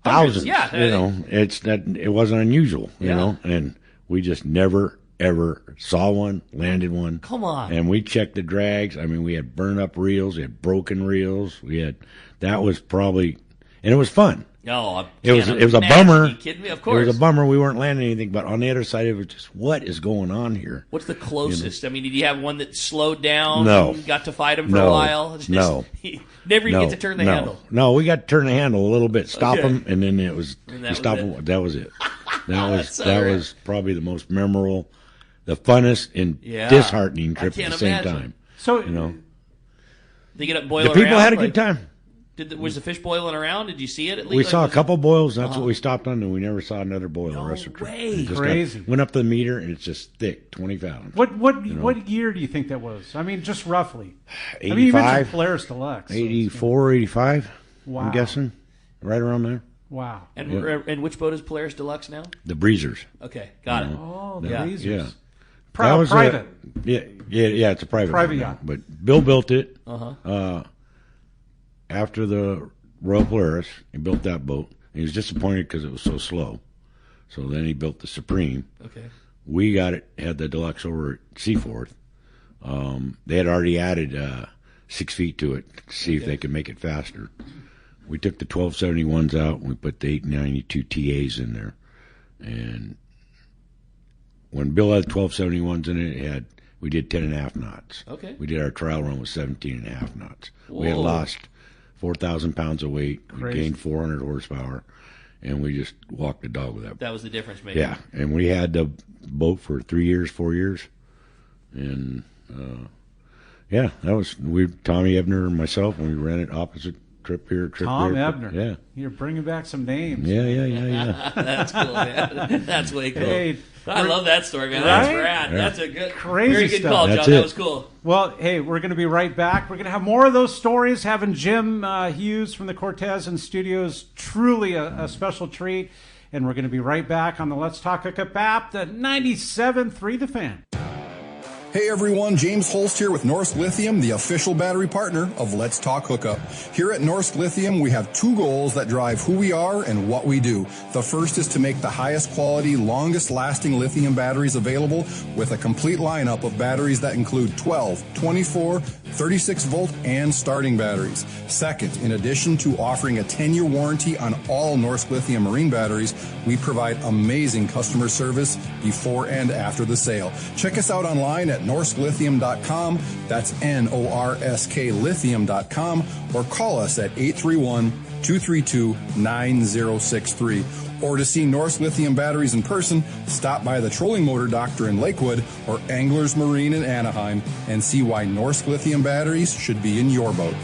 S6: thousands.
S2: Yeah.
S6: You know, it wasn't unusual, you
S2: Yeah.
S6: know, and we just never, ever saw one, landed one.
S2: Come on.
S6: And we checked the drags. I mean, we had burn up reels, we had broken reels. That was probably, and it was fun.
S2: No,
S6: It was a bummer.
S2: Are you kidding me? Of course.
S6: It was a bummer. We weren't landing anything, but on the other side, it was just, what is going on here?
S2: What's the closest? I mean, did you have one that slowed down?
S6: No.
S2: And got to fight him for
S6: No.
S2: a while? Just,
S6: No.
S2: Never even
S6: No,
S2: get to turn the
S6: no.
S2: handle.
S6: No, we got to turn the handle a little bit, stop
S2: Okay.
S6: them, and then it was
S2: And
S6: you
S2: that was
S6: stop
S2: it.
S6: them. That was it.
S2: That's
S6: That
S2: hilarious.
S6: was probably the most memorable, the funnest and
S2: Yeah.
S6: disheartening
S2: I
S6: trip at
S2: can't
S6: the same
S2: imagine.
S6: time.
S5: So,
S6: You know,
S2: They get up boiling
S6: the people
S2: around?
S6: had a
S2: Like,
S6: good time.
S2: Was the fish boiling around? Did you see it at least?
S6: We
S2: Like,
S6: saw a
S2: was it-
S6: couple boils. And that's what we stopped on, and we never saw another boil the rest of the trip.
S2: way.
S6: It just
S5: Crazy.
S6: went up to the meter, and it's just thick, 20 pounds.
S5: what year do you think that was? I mean, just roughly. I mean, you
S6: 85,
S5: mentioned Polaris Deluxe. so it's-
S6: 84, 85,
S5: Wow.
S6: I'm guessing, right around there.
S5: Wow.
S2: And which boat is Polaris Deluxe now?
S6: The Breezers.
S2: Okay, got it.
S5: Oh, the
S2: Yeah.
S5: lasers.
S6: Yeah.
S5: That was private.
S6: Yeah, it's a private
S5: Private
S6: yacht.
S5: yacht.
S6: But Bill built it.
S2: Uh-huh.
S6: After the Royal Polaris, he built that boat. He was disappointed because it was so slow. So then he built the Supreme.
S2: Okay.
S6: We had the Deluxe over at Seaforth. They had already added 6 feet to it to see if they could make it faster. We took the 1271s out and we put the 892 TAs in there. And when Bill had 1271s in it, we did 10.5 knots.
S2: Okay.
S6: We did our trial run with 17.5 knots. We had
S2: Whoa.
S6: lost 4,000 pounds of weight. We
S5: Crazy.
S6: gained 400 horsepower, and we just walked the dog with that.
S2: That was the difference maker.
S6: Yeah, and we had the boat for 3 years, 4 years, and yeah, that was Tommy Ebner and myself, and we ran it opposite trip here, trip
S5: Tom
S6: there.
S5: Ebner.
S6: Yeah.
S5: You're bringing back some names.
S6: Yeah.
S2: That's cool, man. That's way cool.
S5: Hey,
S2: I love that story, man.
S5: Right?
S2: That's rad.
S6: Yeah.
S2: That's a good,
S5: Crazy
S2: very good
S5: stuff.
S2: call, John.
S6: That's
S2: That
S6: it.
S2: was cool.
S5: Well, hey, we're going to be right back. We're going to have more of those stories. Having Jim Hughes from the Cortez in studio is truly a special treat. And we're going to be right back on the Let's Talk Hookup app, the 97.3 The Fan.
S13: Hey everyone, James Holst here with Norsk Lithium, the official battery partner of Let's Talk Hookup. Here at Norsk Lithium, we have two goals that drive who we are and what we do. The first is to make the highest quality, longest lasting lithium batteries available with a complete lineup of batteries that include 12, 24, 36 volt and starting batteries. Second, in addition to offering a 10-year warranty on all Norsk Lithium marine batteries, we provide amazing customer service before and after the sale. Check us out online at norsklithium.com. That's Norsk lithium.com, or call us at 831-232-9063. Or to see Norsk Lithium batteries in person, stop by the Trolling Motor Doctor in Lakewood or Anglers Marine in Anaheim and see why Norsk Lithium batteries should be in your boat.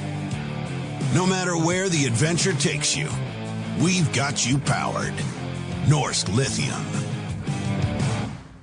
S14: No matter where the adventure takes you, we've got you powered. Norsk Lithium.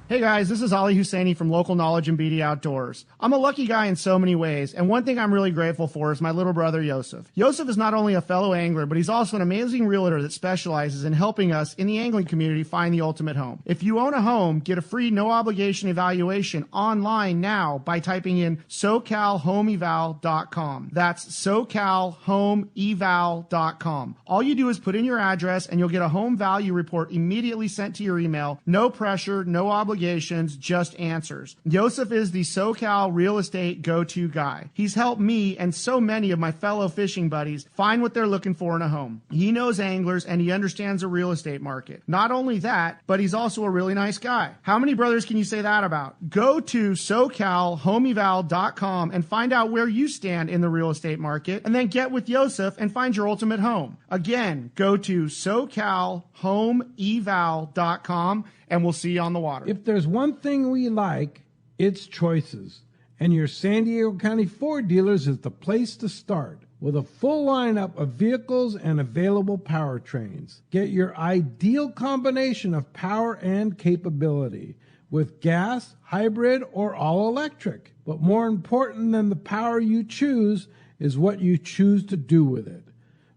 S15: Hey guys, this is Ali Husseini from Local Knowledge and BD Outdoors. I'm a lucky guy in so many ways, and one thing I'm really grateful for is my little brother Yosef. Yosef is not only a fellow angler, but he's also an amazing realtor that specializes in helping us in the angling community find the ultimate home. If you own a home, get a free no-obligation evaluation online now by typing in SoCalHomeEval.com. That's SoCalHomeEval.com. All you do is put in your address, and you'll get a home value report immediately sent to your email. No pressure, no obligation. Just answers. Yosef is the SoCal real estate go-to guy. He's helped me and so many of my fellow fishing buddies find what they're looking for in a home. He knows anglers and he understands the real estate market. Not only that, but he's also a really nice guy. How many brothers can you say that about? Go to SoCalHomeEval.com and find out where you stand in the real estate market, and then get with Yosef and find your ultimate home. Again, go to SoCalHomeEval.com and we'll see you on the water.
S16: If there's one thing we like, it's choices. And your San Diego County Ford dealers is the place to start. With a full lineup of vehicles and available powertrains. Get your ideal combination of power and capability. with gas, hybrid, or all electric. But more important than the power you choose is what you choose to do with it.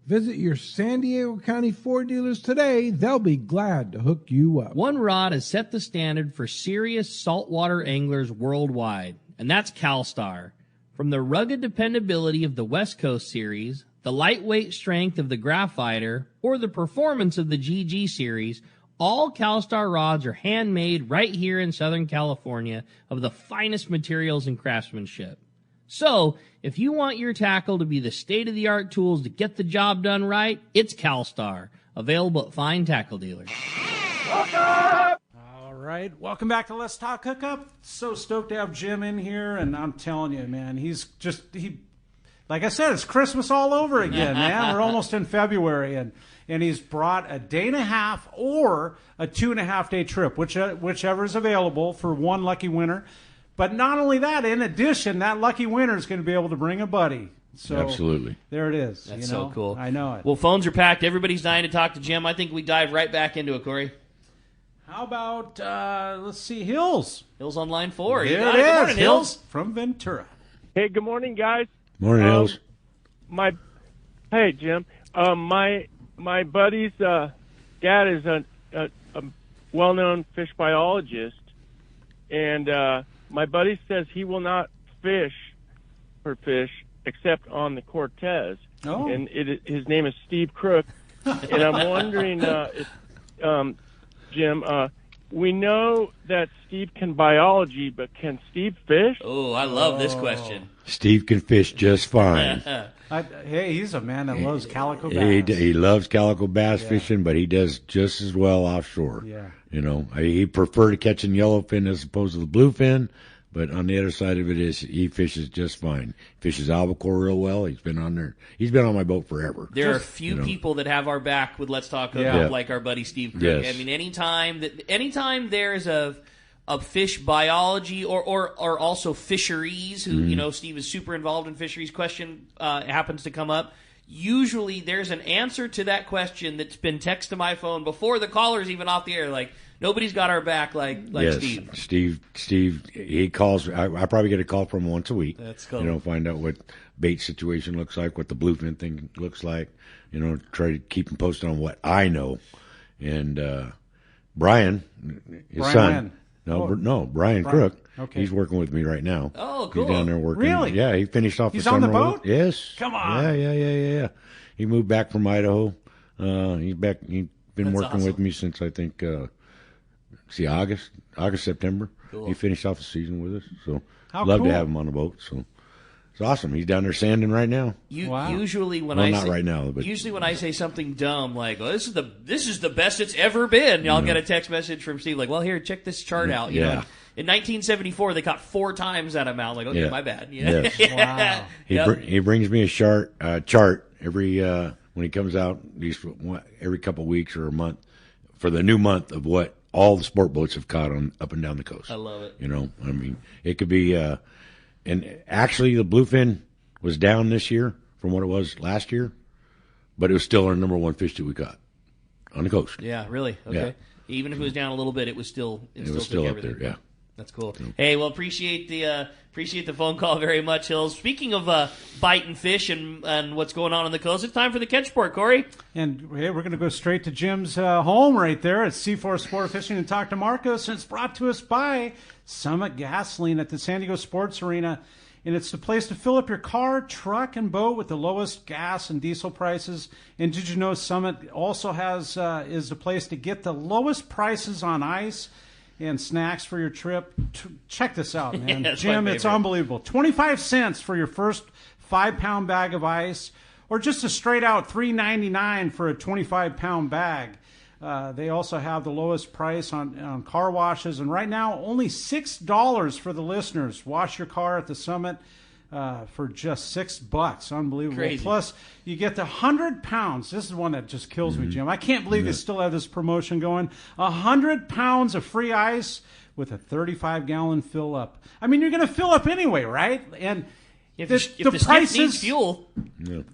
S16: Visit your San Diego County Ford dealers today. They'll be glad to hook you up.
S2: One rod has set the standard for serious saltwater anglers worldwide, and that's CalStar. From the rugged dependability of the West Coast series, the lightweight strength of the Graphiter, or the performance of the GG series, all CalStar rods are handmade right here in Southern California of the finest materials and craftsmanship. So, if you want your tackle to be the state-of-the-art tools to get the job done right, it's CalStar, available at fine tackle dealers.
S5: All right, welcome back to Let's Talk Hookup. So stoked to have Jim in here, and I'm telling you, man, like I said, it's Christmas all over again, man. We're almost in February, and he's brought a day and a half or a 2.5 day trip, whichever is available for one lucky winner. But not only that, in addition, that lucky winner is going to be able to bring a buddy. So
S6: absolutely.
S5: There it is.
S2: That's so cool.
S5: I know it.
S2: Well, phones are packed. Everybody's dying to talk to Jim. I think we dive right back into it, Corey.
S5: How about, let's see, Hills.
S2: Hills on line 4.
S5: There it
S2: Good
S5: is.
S2: morning, Hills.
S5: From Ventura.
S17: Hey, good morning, guys.
S6: Morning, Hills.
S17: Hey, Jim. My buddy's dad is a well-known fish biologist, and my buddy says he will not fish for fish except on the Cortez.
S5: Oh.
S17: And his name is Steve Crook. And I'm wondering, Jim, we know that Steve can biology, but can Steve fish?
S2: Oh, I love this question.
S6: Steve can fish just fine.
S5: Hey, he's a man that loves calico bass.
S6: He loves calico bass fishing, but he does just as well offshore.
S5: Yeah.
S6: You know, he prefer to catching yellowfin as opposed to the bluefin, but on the other side of it is he fishes just fine. Fishes albacore real well. He's been on there. He's been on my boat forever.
S2: There are few people that have our back with Let's Talk Hookup like our buddy Steve Crook.
S6: Yes.
S2: I mean, anytime there's a fish biology or also fisheries, who you know, Steve is super involved in fisheries, question happens to come up. Usually there's an answer to that question that's been texted to my phone before the caller's even off the air. Like, nobody's got our back like
S6: yes.
S2: Steve.
S6: Steve, he calls. I probably get a call from him once a week.
S2: That's cool.
S6: You know, find out what bait situation looks like, what the bluefin thing looks like. You know, try to keep him posted on what I know. And Brian, his son. Brian Crook.
S5: Okay.
S6: He's working with me right now.
S2: Oh, cool.
S6: He's down there working.
S5: Really?
S6: Yeah, he finished off
S5: He's
S6: the
S5: on
S6: summer
S5: the boat?
S6: Yes.
S5: Come on.
S6: Yeah. He moved back from Idaho. He's back. He's been
S2: That's
S6: working
S2: awesome.
S6: with me since I think August, September.
S2: Cool.
S6: He finished off the season with us. So
S5: How
S6: love
S5: cool.
S6: to have him on the boat. So it's awesome. He's down there sanding right now.
S2: Usually when
S6: Well,
S2: I
S6: not
S2: say,
S6: right now, but
S2: usually when I say something dumb like, "Oh, this is the best it's ever been," I'll get a text message from Steve like, "Well, here, check this chart out." You know, in 1974 they caught 4 times that amount. Like, okay, my bad. Yeah.
S6: Yes.
S2: Wow.
S6: He brings me a chart every when he comes out, at least every couple of weeks or a month for the new month of what all the sport boats have caught on up and down the coast.
S2: I love it.
S6: You know, I mean, it could be, and actually the bluefin was down this year from what it was last year, but it was still our number one fish that we caught on the coast.
S2: Yeah, really. Okay.
S6: Yeah.
S2: Even if it was down a little bit, it was still
S6: still
S2: took
S6: up there.
S2: everything.
S6: Yeah.
S2: That's cool. Hey, well, appreciate the phone call very much, Hills. Speaking of biting fish and what's going on the coast, it's time for the catch report, Corey.
S5: And hey, we're going to go straight to Jim's home right there at C4 Sport Fishing and talk to Marcos. And it's brought to us by Summit Gasoline at the San Diego Sports Arena. And it's the place to fill up your car, truck, and boat with the lowest gas and diesel prices. And did you know Summit also is the place to get the lowest prices on ice and snacks for your trip? Check this out, man.
S2: Yeah,
S5: Jim, it's unbelievable. 25 cents for your first 5-pound bag of ice, or just a straight out $3.99 for a 25-pound bag. They also have the lowest price on car washes, and right now only $6 for the listeners. Wash your car at the Summit for just $6. Unbelievable.
S2: Crazy.
S5: Plus, you get the 100 pounds. This is one that just kills me, Jim. I can't believe they still have this promotion going. 100 pounds of free ice with a 35-gallon fill up. I mean, you're going to fill up anyway, right? And
S2: If
S5: the
S2: the
S5: prices
S2: needs fuel.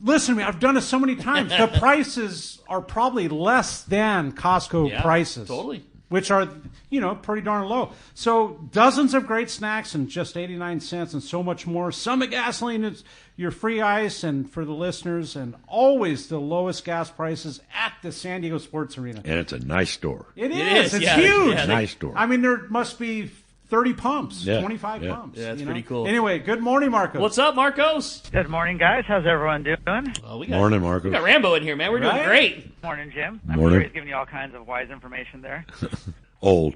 S5: Listen to me, I've done it so many times. The prices are probably less than Costco prices.
S2: Totally.
S5: which are, pretty darn low. So dozens of great snacks and just 89 cents and so much more. Summit Gasoline is your free ice, and for the listeners, and always the lowest gas prices at the San Diego Sports Arena.
S6: And it's a nice store.
S5: It is. It's huge.
S6: Yeah, nice store.
S5: I mean, there must be 30 pumps,
S6: Yeah,
S5: 25
S6: yeah.
S5: pumps.
S2: Yeah, that's pretty cool.
S5: Anyway, good morning, Marcos.
S2: What's up, Marcos?
S18: Good morning, guys. How's everyone doing?
S2: Well,
S6: Morning, Marcos.
S2: We got Rambo in here, man. We're doing great.
S18: Morning, Jim. I'm
S6: Morning.
S18: sure he's giving you all kinds of wise information there.
S6: Old.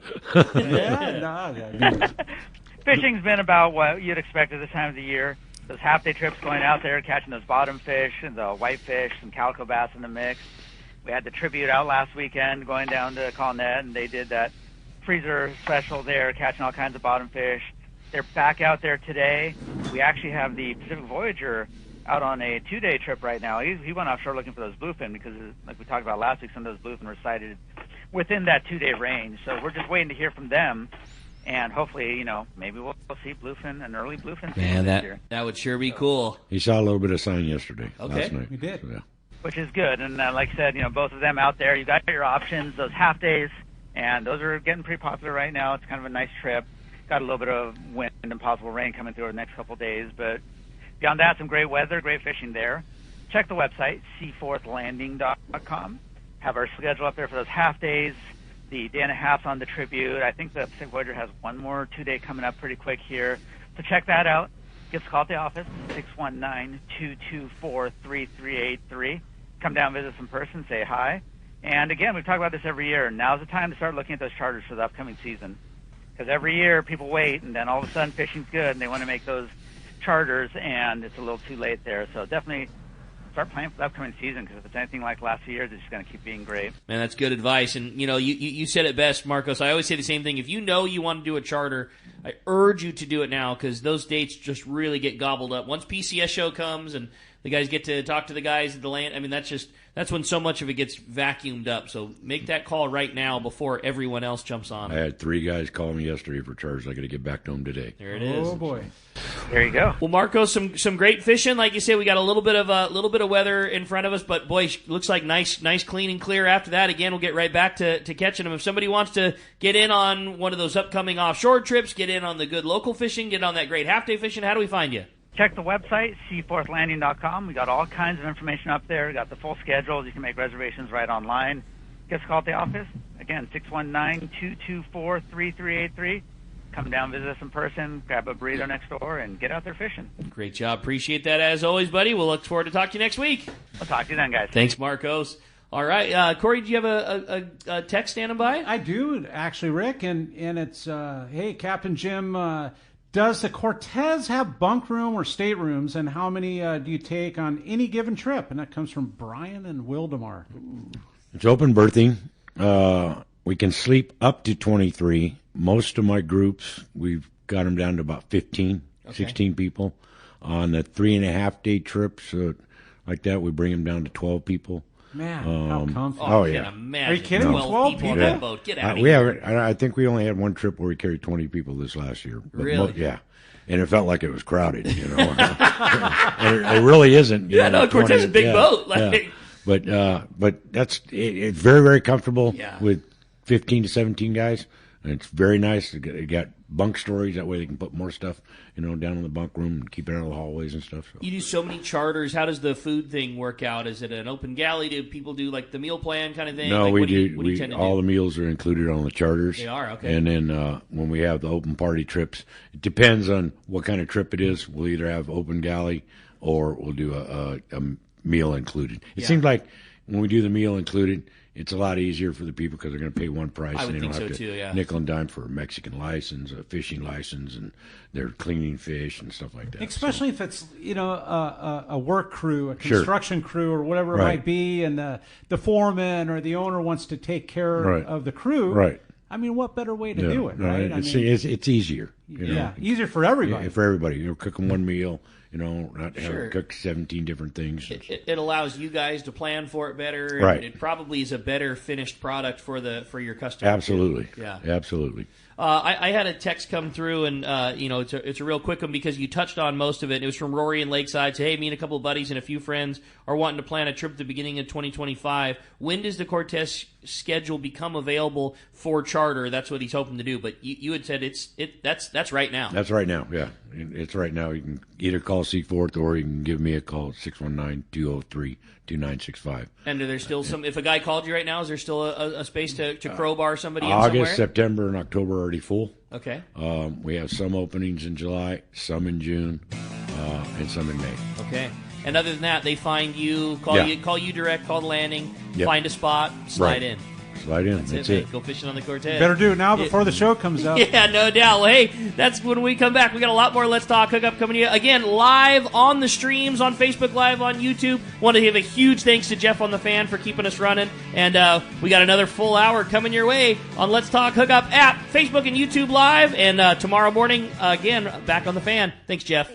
S18: Fishing's been about what you'd expect at this time of the year. Those half-day trips going out there, catching those bottom fish and the whitefish and calico bass in the mix. We had the tribute out last weekend going down to Colnet, and they did that freezer special there, catching all kinds of bottom fish. They're back out there today. We actually have the Pacific Voyager out on a 2-day trip right now. He went offshore looking for those bluefin because, like we talked about last week, some of those bluefin were sighted within that 2-day range. So we're just waiting to hear from them. And hopefully, maybe we'll see bluefin, an early bluefin season this year.
S2: That would sure be cool.
S6: He saw a little bit of sign yesterday.
S2: Okay.
S6: Last night.
S5: We did.
S6: So, yeah.
S18: Which is good. And like I said, both of them out there, you got your options, those half days, and those are getting pretty popular right now. It's kind of a nice trip. Got a little bit of wind and possible rain coming through over the next couple of days. But beyond that, some great weather, great fishing there. Check the website, seaforthlanding.com. Have our schedule up there for those half days, the day and a half on the tribute. I think the Pacific Voyager has one more 2-day coming up pretty quick here. So check that out. Give us a call at the office, 619-224-3383. Come down, visit us in person, say hi. And again, we talk about this every year. Now's the time to start looking at those charters for the upcoming season. Because every year people wait, and then all of a sudden fishing's good, and they want to make those charters, and it's a little too late there. So definitely start planning for the upcoming season, because if it's anything like the last few years, it's just going to keep being great.
S2: Man, that's good advice. And, you said it best, Marcos. I always say the same thing. If you know you want to do a charter, I urge you to do it now, because those dates just really get gobbled up. Once PCS show comes and the guys get to talk to the guys at the land, I mean, that's when so much of it gets vacuumed up. So make that call right now before everyone else jumps on
S6: I
S2: it.
S6: had 3 guys call me yesterday for charters. I got to get back to them today.
S2: There it is.
S5: Oh, boy.
S18: There you go.
S2: Well, Marcos, some great fishing. Like you said, we got a little bit of weather in front of us, but boy, looks like nice, clean and clear. After that, again, we'll get right back to catching them. If somebody wants to get in on one of those upcoming offshore trips, get in on the good local fishing, get on that great half-day fishing, how do we find you?
S18: Check the website, seaforthlanding.com. We got all kinds of information up there. We got the full schedules. You can make reservations right online. Give us a call at the office. Again, 619-224-3383. Come down, visit us in person, grab a burrito next door, and get out there fishing.
S2: Great job. Appreciate that as always, buddy. We'll look forward to talking to you next week.
S18: We'll talk to you then, guys.
S2: Thanks, Marcos. All right. Corey, do you have a text standing by?
S5: I do, actually, Rick, and it's, hey, Captain Jim, does the Cortez have bunk room or staterooms, and how many do you take on any given trip? And that comes from Brian and Wildemar.
S6: It's open berthing. We can sleep up to 23. Most of my groups, we've got them down to about 15, 16 people. On the 3.5-day trips like that, we bring them down to 12 people.
S5: Man, how comfortable.
S6: Oh, yeah.
S2: Imagine
S5: Are you kidding? 12 people
S2: on that boat. Get out of
S6: We
S2: here.
S6: I think we only had one trip where we carried 20 people this last year. But
S2: Really?
S6: yeah. And it felt like it was crowded, And it really isn't.
S2: Cortez is a big boat.
S6: Yeah. But it's very, very comfortable with 15 to 17 guys. And it's very nice. They got bunk storage. That way they can put more stuff, down in the bunk room and keep it out of the hallways and stuff. So.
S2: You do so many charters. How does the food thing work out? Is it an open galley? Do people do like the meal plan kind of thing?
S6: No,
S2: like,
S6: we
S2: what
S6: do.
S2: you tend to
S6: All
S2: do?
S6: the meals are included on the charters.
S2: They are, okay.
S6: And then when we have the open party trips, it depends on what kind of trip it is. We'll either have open galley or we'll do a meal included. It seems like when we do the meal included, it's a lot easier for the people because they're going to pay one price.
S2: I would
S6: and they don't
S2: think
S6: have
S2: so
S6: to
S2: too, yeah.
S6: nickel and dime for a Mexican license, a fishing license, and they're cleaning fish and stuff like that.
S5: Especially if it's a work crew, a construction crew, or whatever it might be, and the foreman or the owner wants to take care of the crew.
S6: Right.
S5: I mean, what better way to do it, right?
S6: It's easier.
S5: Easier for everybody.
S6: For everybody. You're cooking one meal. Not having to cook 17 different things.
S2: It allows you guys to plan for it better. And
S6: right.
S2: It probably is a better finished product for your customer.
S6: Absolutely.
S2: Too. Yeah.
S6: Absolutely.
S2: I had a text come through, and it's a real quick one because you touched on most of it. It was from Rory in Lakeside. Say, hey, me and a couple of buddies and a few friends are wanting to plan a trip at the beginning of 2025. When does the Cortez schedule become available for charter. That's what he's hoping to do. But you had said that's right now.
S6: That's right now, yeah. It's right now. You can either call Seaforth or you can give me a call at 619-203-2965.
S2: And are there still some? If a guy called you right now, is there still a space to crowbar somebody in
S6: August,
S2: somewhere?
S6: September, and October are already full.
S2: Okay.
S6: We have some openings in July, some in June, and some in May.
S2: Okay. And other than that, they find you, call you direct, call the landing, find a spot, slide in.
S6: Slide in. That's it.
S2: Go fishing on the Cortez.
S5: Better do it now before the show comes out.
S2: Yeah, no doubt. Well, hey, that's when we come back. We got a lot more Let's Talk Hookup coming to you. Again, live on the streams, on Facebook Live, on YouTube. Want to give a huge thanks to Jeff on the Fan for keeping us running. And we got another full hour coming your way on Let's Talk Hookup app, Facebook and YouTube Live. And tomorrow morning, again, back on the Fan. Thanks, Jeff.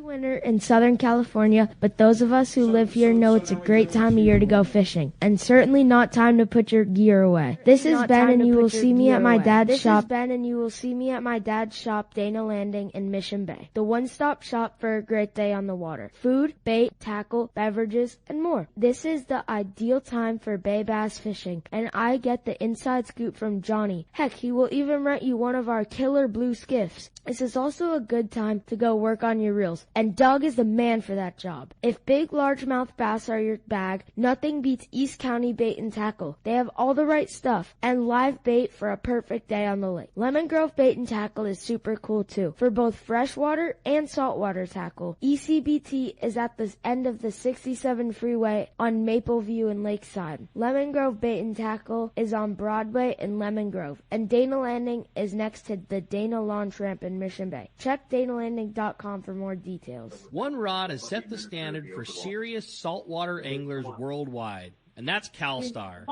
S19: Winter in Southern California, but those of us who live here know it's a great time of year to go fishing, and certainly not time to put your gear away. This is Ben, and you will see me at my dad's shop. This is Ben, and you will see me at my dad's shop, Dana Landing in Mission Bay. The one-stop shop for a great day on the water. Food, bait, tackle, beverages, and more. This is the ideal time for bay bass fishing, and I get the inside scoop from Johnny. Heck, he will even rent you one of our killer blue skiffs. This is also a good time to go work on your reels, and Doug is the man for that job. If big largemouth bass are your bag, nothing beats East County Bait and Tackle. They have all the right stuff and live bait for a perfect day on the lake. Lemon Grove Bait and Tackle is super cool too, for both freshwater and saltwater tackle. ECBT is at the end of the 67 freeway on Mapleview and Lakeside. Lemon Grove Bait and Tackle is on Broadway in Lemon Grove, and Dana Landing is next to the Dana Launch Ramp in Mission Bay. Check DanaLanding.com for more details.
S2: One rod has set the standard for serious saltwater anglers worldwide, and that's CalStar.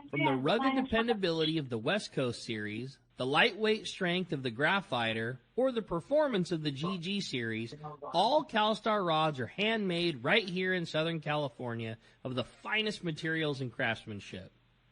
S2: From the rugged dependability of the West Coast Series, the lightweight strength of the Graphiter, or the performance of the GG Series, all CalStar rods are handmade right here in Southern California of the finest materials and craftsmanship.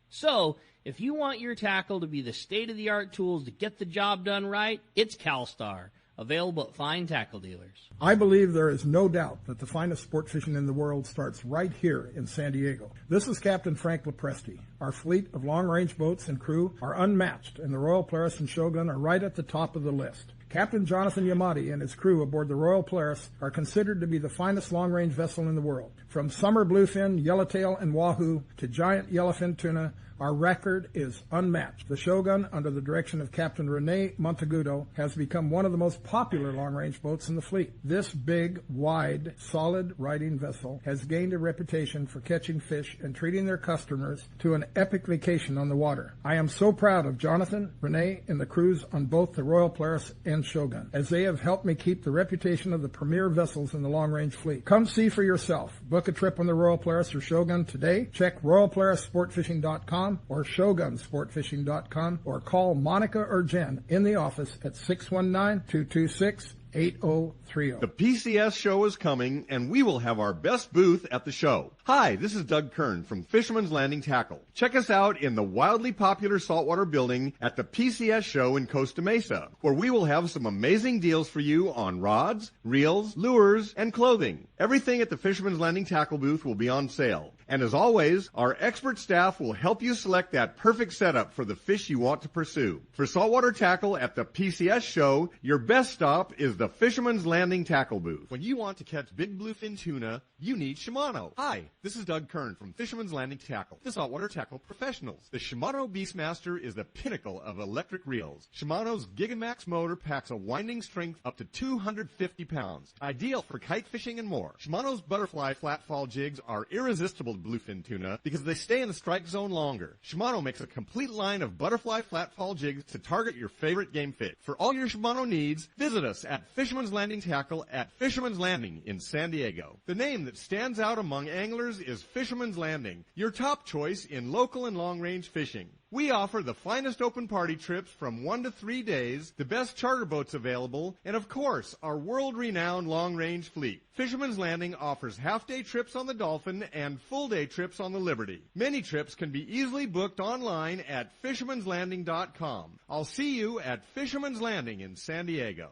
S2: So, if you want your tackle to be the state-of-the-art tools to get the job done right, it's CalStar, available at fine tackle dealers.
S20: I believe there is no doubt that the finest sport fishing in the world starts right here in San Diego. This is Captain Frank Lopresti. Our fleet of long-range boats and crew are unmatched, and the Royal Polaris and Shogun are right at the top of the list. Captain Jonathan Yamati and his crew aboard the Royal Polaris are considered to be the finest long-range vessel in the world. From summer bluefin, yellowtail, and wahoo to giant yellowfin tuna, our record is unmatched. The Shogun, under the direction of Captain Rene Monteagudo, has become one of the most popular long-range boats in the fleet. This big, wide, solid riding vessel has gained a reputation for catching fish and treating their customers to an epic vacation on the water. I am so proud of Jonathan, Rene, and the crews on both the Royal Polaris and Shogun, as they have helped me keep the reputation of the premier vessels in the long-range fleet. Come see for yourself. Book a trip on the Royal Polaris or Shogun today. Check RoyalPolarisSportFishing.com or ShogunSportFishing.com, or call Monica or Jen in the office at 619-226-8030.
S9: The PCS show is coming, and we will have our best booth at the show. Hi, this is Doug Kern from Fisherman's Landing Tackle. Check us out in the wildly popular saltwater building at the PCS show in Costa Mesa, where we will have some amazing deals for you on rods, reels, lures, and clothing. Everything at the Fisherman's Landing Tackle booth will be on sale. And as always, our expert staff will help you select that perfect setup for the fish you want to pursue. For saltwater tackle at the PCS show, your best stop is the Fisherman's Landing Tackle booth. When you want to catch big bluefin tuna, you need Shimano. Hi, this is Doug Kern from Fisherman's Landing Tackle, the saltwater tackle professionals. The Shimano Beastmaster is the pinnacle of electric reels. Shimano's Gigamax motor packs a winding strength up to 250 pounds, ideal for kite fishing and more. Shimano's butterfly flatfall jigs are irresistible to bluefin tuna because they stay in the strike zone longer. Shimano makes a complete line of butterfly flatfall jigs to target your favorite game fish. For all your Shimano needs, visit us at Fisherman's Landing Tackle at Fisherman's Landing in San Diego. The name that stands out among anglers is Fisherman's Landing, your top choice in local and long-range fishing. We offer the finest open party trips from 1 to 3 days, the best charter boats available, and of course, our world-renowned long-range fleet. Fisherman's Landing offers half-day trips on the Dolphin and full-day trips on the Liberty. Many trips can be easily booked online at fishermanslanding.com. I'll see you at Fisherman's Landing in San Diego.